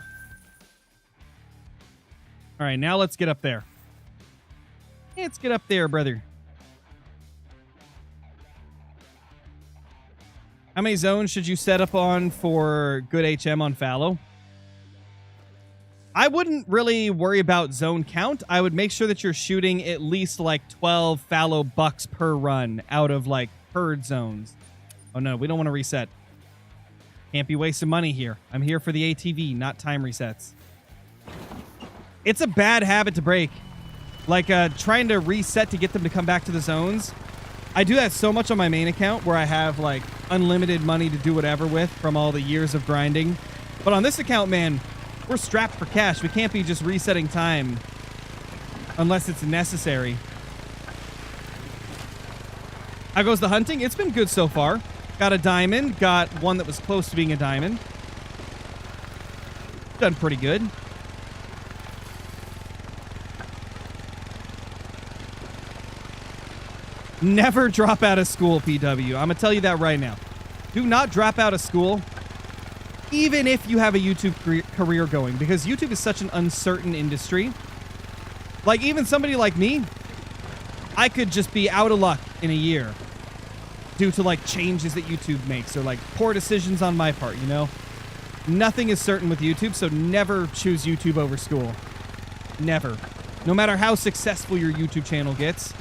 All right, now let's get up there. Let's get up there, brother. How many zones should you set up on for good HM on fallow? I wouldn't really worry about zone count. I would make sure that you're shooting at least like 12 fallow bucks per run out of like herd zones. Oh no, we don't want to reset. Can't be wasting money here. I'm here for the ATV, not time resets. It's a bad habit to break. Like trying to reset to get them to come back to the zones. I do that so much on my main account where I have like unlimited money to do whatever with from all the years of grinding. But on this account, man, we're strapped for cash. We can't be just resetting time unless it's necessary. How goes the hunting? It's been good so far. Got a diamond. Got one that was close to being a diamond. Done pretty good. Never drop out of school, PW. I'm going to tell you that right now. Do not drop out of school, even if you have a YouTube career going, because YouTube is such an uncertain industry. Like, even somebody like me, I could just be out of luck in a year due to, like, changes that YouTube makes or, like, poor decisions on my part, you know? Nothing is certain with YouTube, so never choose YouTube over school. Never. No matter how successful your YouTube channel gets,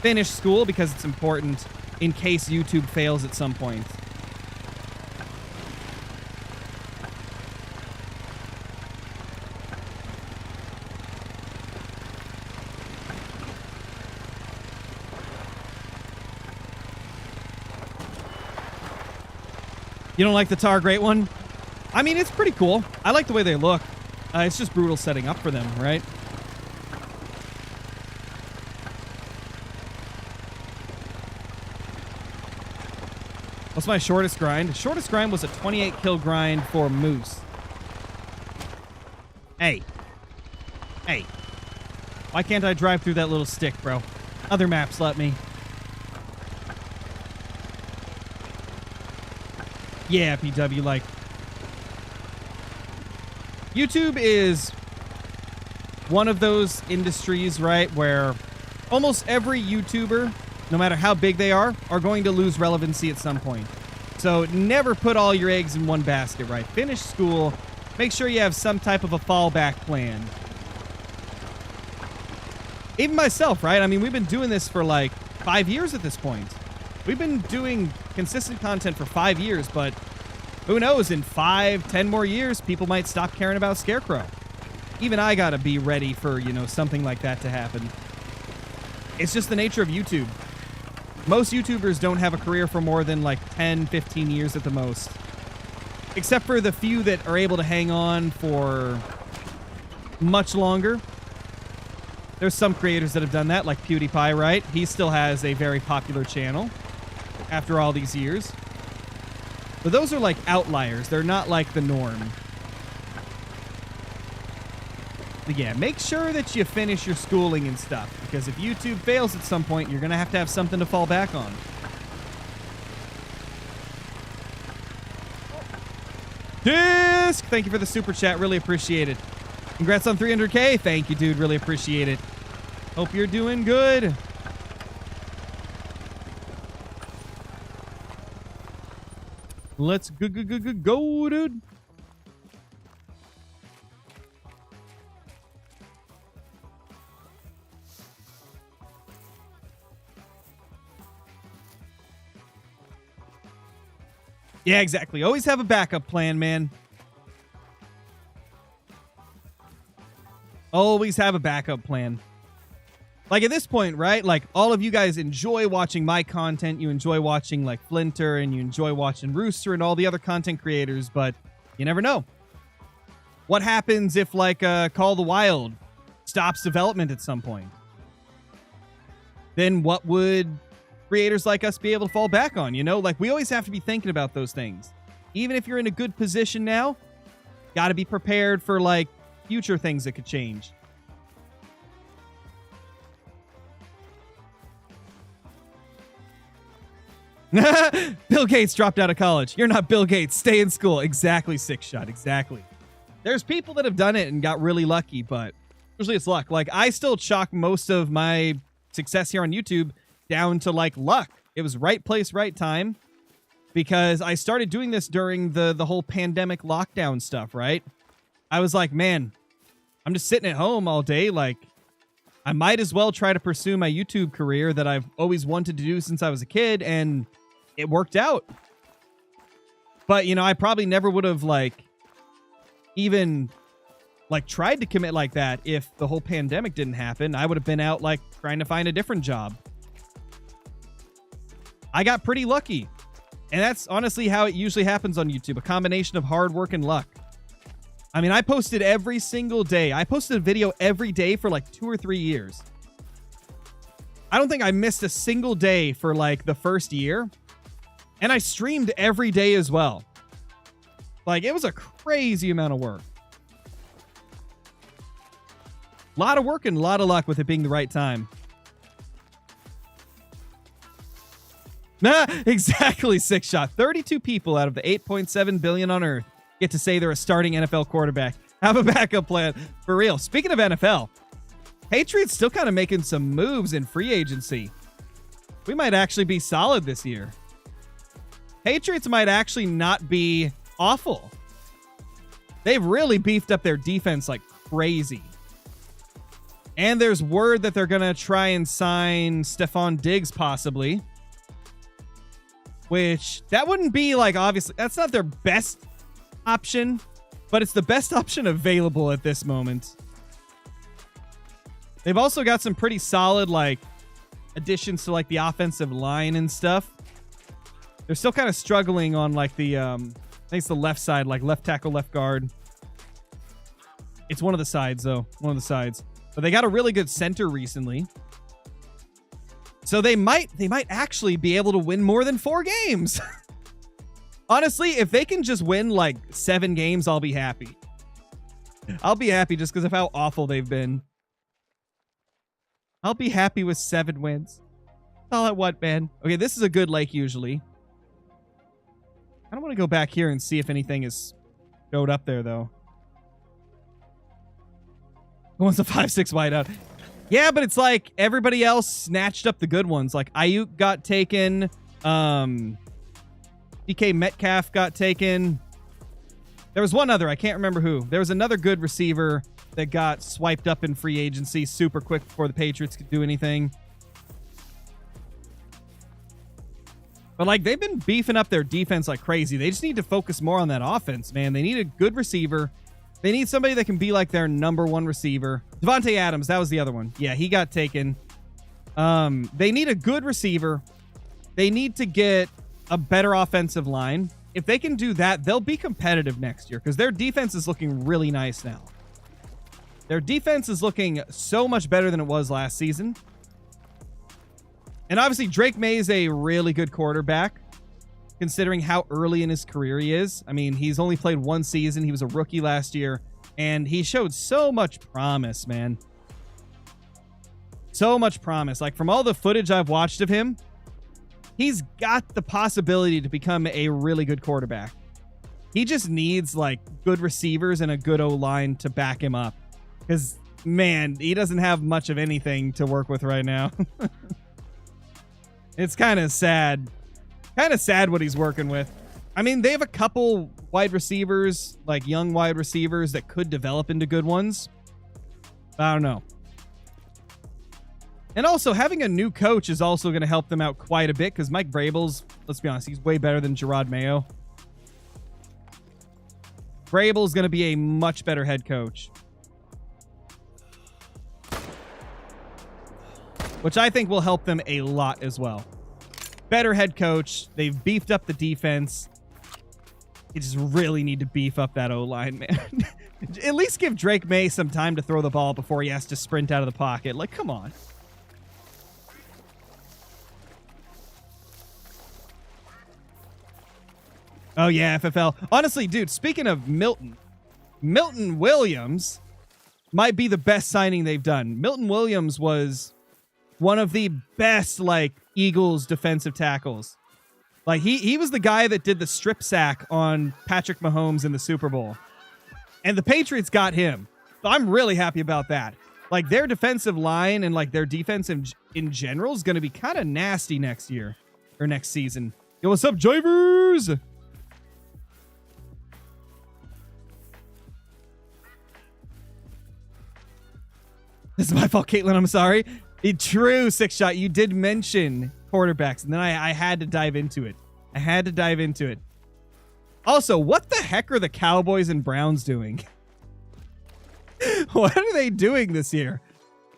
finish school because it's important in case YouTube fails at some point. You don't like the Tar Great One? I mean, it's pretty cool. I like the way they look. It's just brutal setting up for them, right? What's my shortest grind? Shortest grind was a 28 kill grind for moose. Hey. Hey. Why can't I drive through that little stick, bro? Other maps let me. Yeah, PW, like... YouTube is one of those industries, right, where almost every YouTuber, no matter how big they are going to lose relevancy at some point. So never put all your eggs in one basket, right? Finish school. Make sure you have some type of a fallback plan. Even myself, right? I mean, we've been doing this for like 5 years at this point. We've been doing consistent content for 5 years, but who knows, in 5, 10 more years, people might stop caring about Scarecrow. Even I gotta be ready for, you know, something like that to happen. It's just the nature of YouTube. Most YouTubers don't have a career for more than like 10, 15 years at the most. Except for the few that are able to hang on for much longer. There's some creators that have done that, like PewDiePie, right? He still has a very popular channel after all these years. But those are like outliers. They're not like the norm. But yeah, make sure that you finish your schooling and stuff, because if YouTube fails at some point, you're going to have something to fall back on. Disc! Thank you for the super chat. Really appreciate it. Congrats on 300K. Thank you, dude. Really appreciate it. Hope you're doing good. Let's go, dude. Yeah, exactly. Always have a backup plan, man. Always have a backup plan. Like at this point, right? Like all of you guys enjoy watching my content. You enjoy watching like Flinter and you enjoy watching Rooster and all the other content creators, but you never know. What happens if like Call of the Wild stops development at some point? Then what would creators like us be able to fall back on? You know, like we always have to be thinking about those things. Even if you're in a good position now, got to be prepared for like future things that could change. Bill Gates dropped out of college. You're not Bill Gates. Stay in school. Exactly, Six Shot. Exactly. There's people that have done it and got really lucky, but usually it's luck. Like I still chalk most of my success here on YouTube down to like luck. It was right place, right time, because I started doing this during the whole pandemic lockdown stuff, right? I was like, man, I'm just sitting at home all day. Like I might as well try to pursue my YouTube career that I've always wanted to do since I was a kid, and it worked out. But, you know, I probably never would have, like, even, like, tried to commit like that if the whole pandemic didn't happen. I would have been out, like, trying to find a different job. I got pretty lucky. And that's honestly how it usually happens on YouTube, a combination of hard work and luck. I mean, I posted every single day. I posted a video every day for, like, 2 or 3 years. I don't think I missed a single day for, like, the first year. And I streamed every day as well. Like, it was a crazy amount of work. A lot of work and a lot of luck with it being the right time. Nah, exactly, Six Shot. 32 people out of the 8.7 billion on Earth get to say they're a starting NFL quarterback. Have a backup plan. For real. Speaking of NFL, Patriots still kind of making some moves in free agency. We might actually be solid this year. Patriots might actually not be awful. They've really beefed up their defense like crazy. And there's word that they're going to try and sign Stephon Diggs possibly. Which, that wouldn't be like, obviously, that's not their best option, but it's the best option available at this moment. They've also got some pretty solid, like, additions to, like, the offensive line and stuff. They're still kind of struggling on, like, the, I think it's the left side, like, left tackle, left guard. It's one of the sides, though. One of the sides. But they got a really good center recently. So they might actually be able to win more than 4 games. Honestly, if they can just win, like, 7 games, I'll be happy. I'll be happy just because of how awful they've been. I'll be happy with 7 wins. That's all I want, man. Okay, this is a good lake usually. I don't want to go back here and see if anything is showed up there, though. Who wants a 5-6 wideout? Yeah, but it's like everybody else snatched up the good ones. Like Ayuk got taken. DK Metcalf got taken. There was one other. I can't remember who. There was another good receiver that got swiped up in free agency super quick before the Patriots could do anything. But, like, they've been beefing up their defense like crazy. They just need to focus more on that offense, man. They need a good receiver. They need somebody that can be, like, their number 1 receiver. Devontae Adams, that was the other one. Yeah, he got taken. They need a good receiver. They need to get a better offensive line. If they can do that, they'll be competitive next year because their defense is looking really nice now. Their defense is looking so much better than it was last season. And obviously, Drake May is a really good quarterback, considering how early in his career he is. I mean, he's only played 1 season. He was a rookie last year, and he showed so much promise, man. So much promise. Like, from all the footage I've watched of him, he's got the possibility to become a really good quarterback. He just needs, like, good receivers and a good O-line to back him up. Because, man, he doesn't have much of anything to work with right now. It's kind of sad. Kind of sad what he's working with. I mean, they have a couple wide receivers, like young wide receivers that could develop into good ones. I don't know. And also, having a new coach is also going to help them out quite a bit because Mike Vrabel's, let's be honest, he's way better than Gerard Mayo. Vrabel's going to be a much better head coach. which I think will help them a lot as well. Better head coach. They've beefed up the defense. You just really need to beef up that O-line, man. At least give Drake May some time to throw the ball before he has to sprint out of the pocket. Like, come on. Oh, yeah, FFL. Honestly, dude, speaking of Milton Williams might be the best signing they've done. Milton Williams was one of the best, like, Eagles defensive tackles. Like, he was the guy that did the strip sack on Patrick Mahomes in the Super Bowl. And the Patriots got him. So I'm really happy about that. Like, their defensive line and, like, their defense in general is going to be kind of nasty next year. Or next season. Yo, what's up, Jivers? This is my fault, Caitlin. I'm sorry. True, Six Shot. You did mention quarterbacks, and then I had to dive into it. Also, what the heck are the Cowboys and Browns doing? What are they doing this year?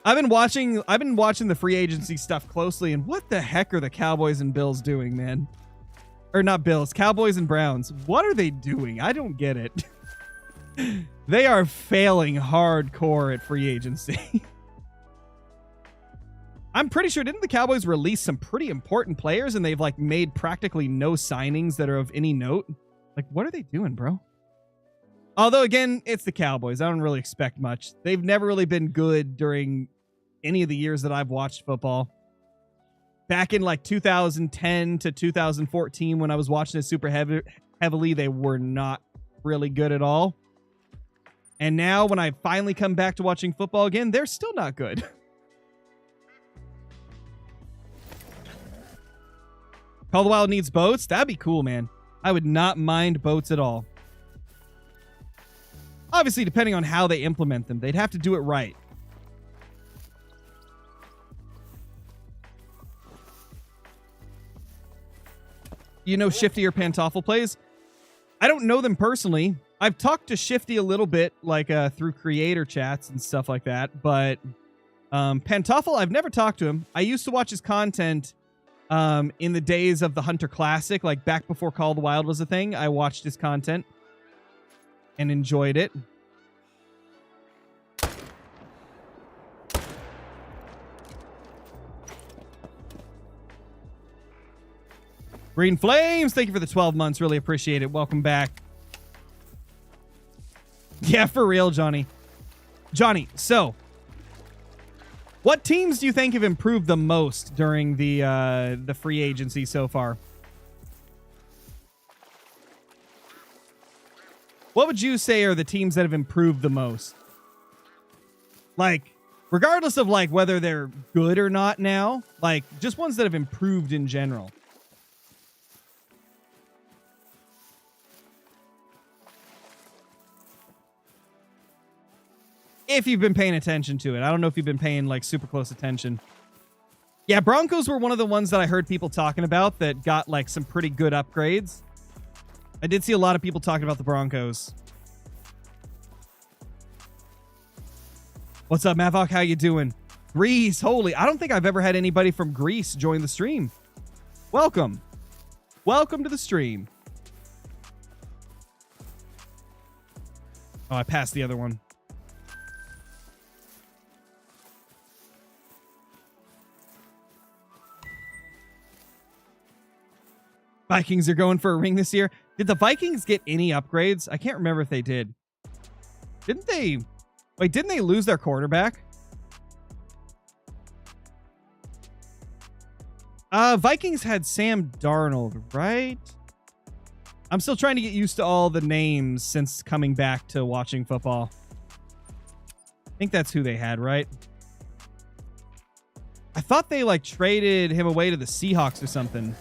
I've been watching the free agency stuff closely, and what the heck are the Cowboys and Bills doing, man? Or not Bills, Cowboys and Browns. What are they doing? I don't get it. They are failing hardcore at free agency. I'm pretty sure, didn't the Cowboys release some pretty important players and they've like made practically no signings that are of any note? Like, what are they doing, bro? Although, again, it's the Cowboys. I don't really expect much. They've never really been good during any of the years that I've watched football. Back in like 2010 to 2014 when I was watching it super heavily, they were not really good at all. And now when I finally come back to watching football again, they're still not good. Call the Wild needs boats? That'd be cool, man. I would not mind boats at all. Obviously, depending on how they implement them, they'd have to do it right. You know Shifty or Pantoffel plays? I don't know them personally. I've talked to Shifty a little bit, like through creator chats and stuff like that. But Pantoffel, I've never talked to him. I used to watch his content in the days of the Hunter Classic, like back before Call of the Wild was a thing. I watched his content and enjoyed it. Green Flames, thank you for the 12 months. Really appreciate it. Welcome back. Yeah, for real, Johnny. Johnny, so what teams do you think have improved the most during the free agency so far? What would you say are the teams that have improved the most? Like, regardless of like whether they're good or not now, like just ones that have improved in general. If you've been paying attention to it. I don't know if you've been paying like super close attention. Yeah, Broncos were one of the ones that I heard people talking about that got like some pretty good upgrades. I did see a lot of people talking about the Broncos. What's up, Mavok? How you doing? Greece, holy. I don't think I've ever had anybody from Greece join the stream. Welcome. Welcome to the stream. Oh, I passed the other one. Vikings are going for a ring this year. Did the Vikings get any upgrades? I can't remember if they did. Didn't they? Wait, didn't they lose their quarterback? Vikings had Sam Darnold, right? I'm still trying to get used to all the names since coming back to watching football. I think that's who they had, right? I thought they like traded him away to the Seahawks or something.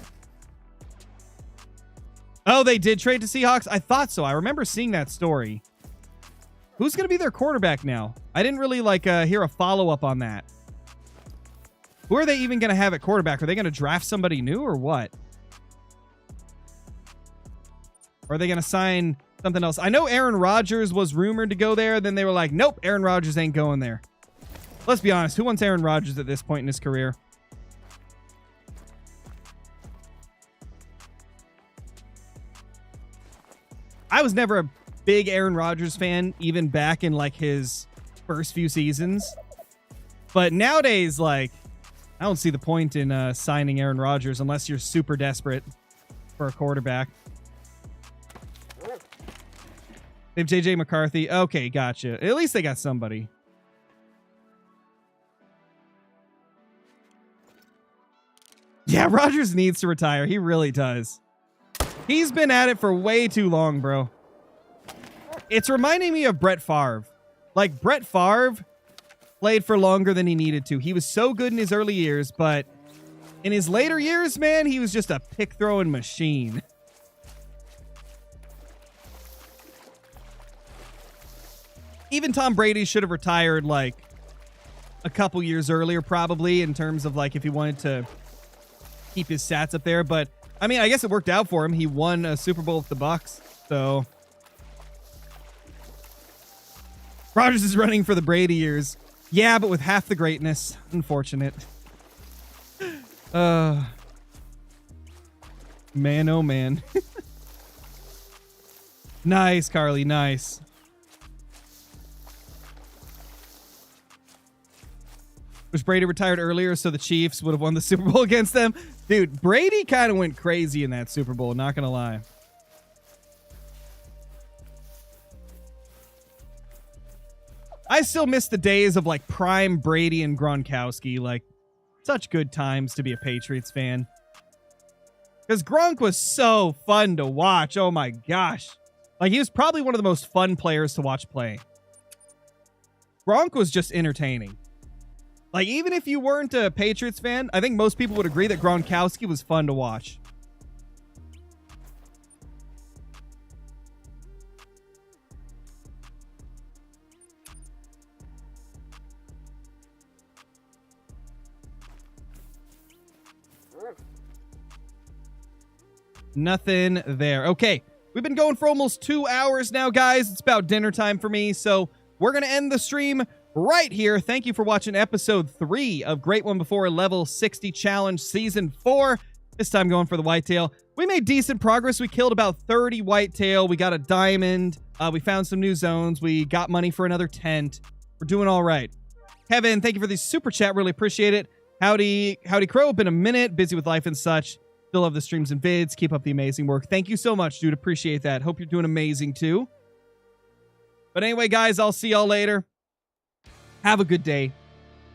Oh, they did trade to Seahawks? I thought so. I remember seeing that story. Who's going to be their quarterback now? I didn't really like hear a follow-up on that. Who are they even going to have at quarterback? Are they going to draft somebody new or what? Or are they going to sign something else? I know Aaron Rodgers was rumored to go there. Then they were like, nope, Aaron Rodgers ain't going there. Let's be honest. Who wants Aaron Rodgers at this point in his career? I was never a big Aaron Rodgers fan, even back in like his first few seasons. But nowadays, like, I don't see the point in signing Aaron Rodgers unless you're super desperate for a quarterback. They have JJ McCarthy. Okay, gotcha. At least they got somebody. Yeah, Rodgers needs to retire. He really does. He's been at it for way too long, bro. It's reminding me of Brett Favre. Like, Brett Favre played for longer than he needed to. He was so good in his early years, but in his later years, man, he was just a pick-throwing machine. Even Tom Brady should have retired, like, a couple years earlier, probably, in terms of, like, if he wanted to keep his stats up there. But, I mean, I guess it worked out for him. He won a Super Bowl with the Bucs, so... Rodgers is running for the Brady years. Yeah, but with half the greatness. Unfortunate. Man, oh man. Nice, Carly, nice. Wish Brady retired earlier so the Chiefs would have won the Super Bowl against them. Dude, Brady kind of went crazy in that Super Bowl, not gonna lie. I still miss the days of like prime Brady and Gronkowski. Like, such good times to be a Patriots fan. Because Gronk was so fun to watch. Oh my gosh. Like, he was probably one of the most fun players to watch play. Gronk was just entertaining. Like, even if you weren't a Patriots fan, I think most people would agree that Gronkowski was fun to watch. Nothing there. Okay, we've been going for almost 2 hours now, guys. It's about dinner time for me, so we're going to end the stream right here. Thank you for watching episode 3 of Great One Before Level 60 Challenge Season 4. This time going for the whitetail. We made decent progress. We killed about 30 whitetail. We got a diamond. We found some new zones. We got money for another tent. We're doing all right. Kevin, thank you for the super chat. Really appreciate it. Howdy Crow. Been a minute. Busy with life and such. Still love the streams and vids. Keep up the amazing work. Thank you so much, dude. Appreciate that. Hope you're doing amazing, too. But anyway, guys, I'll see y'all later. Have a good day.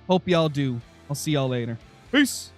Hope y'all do. I'll see y'all later. Peace.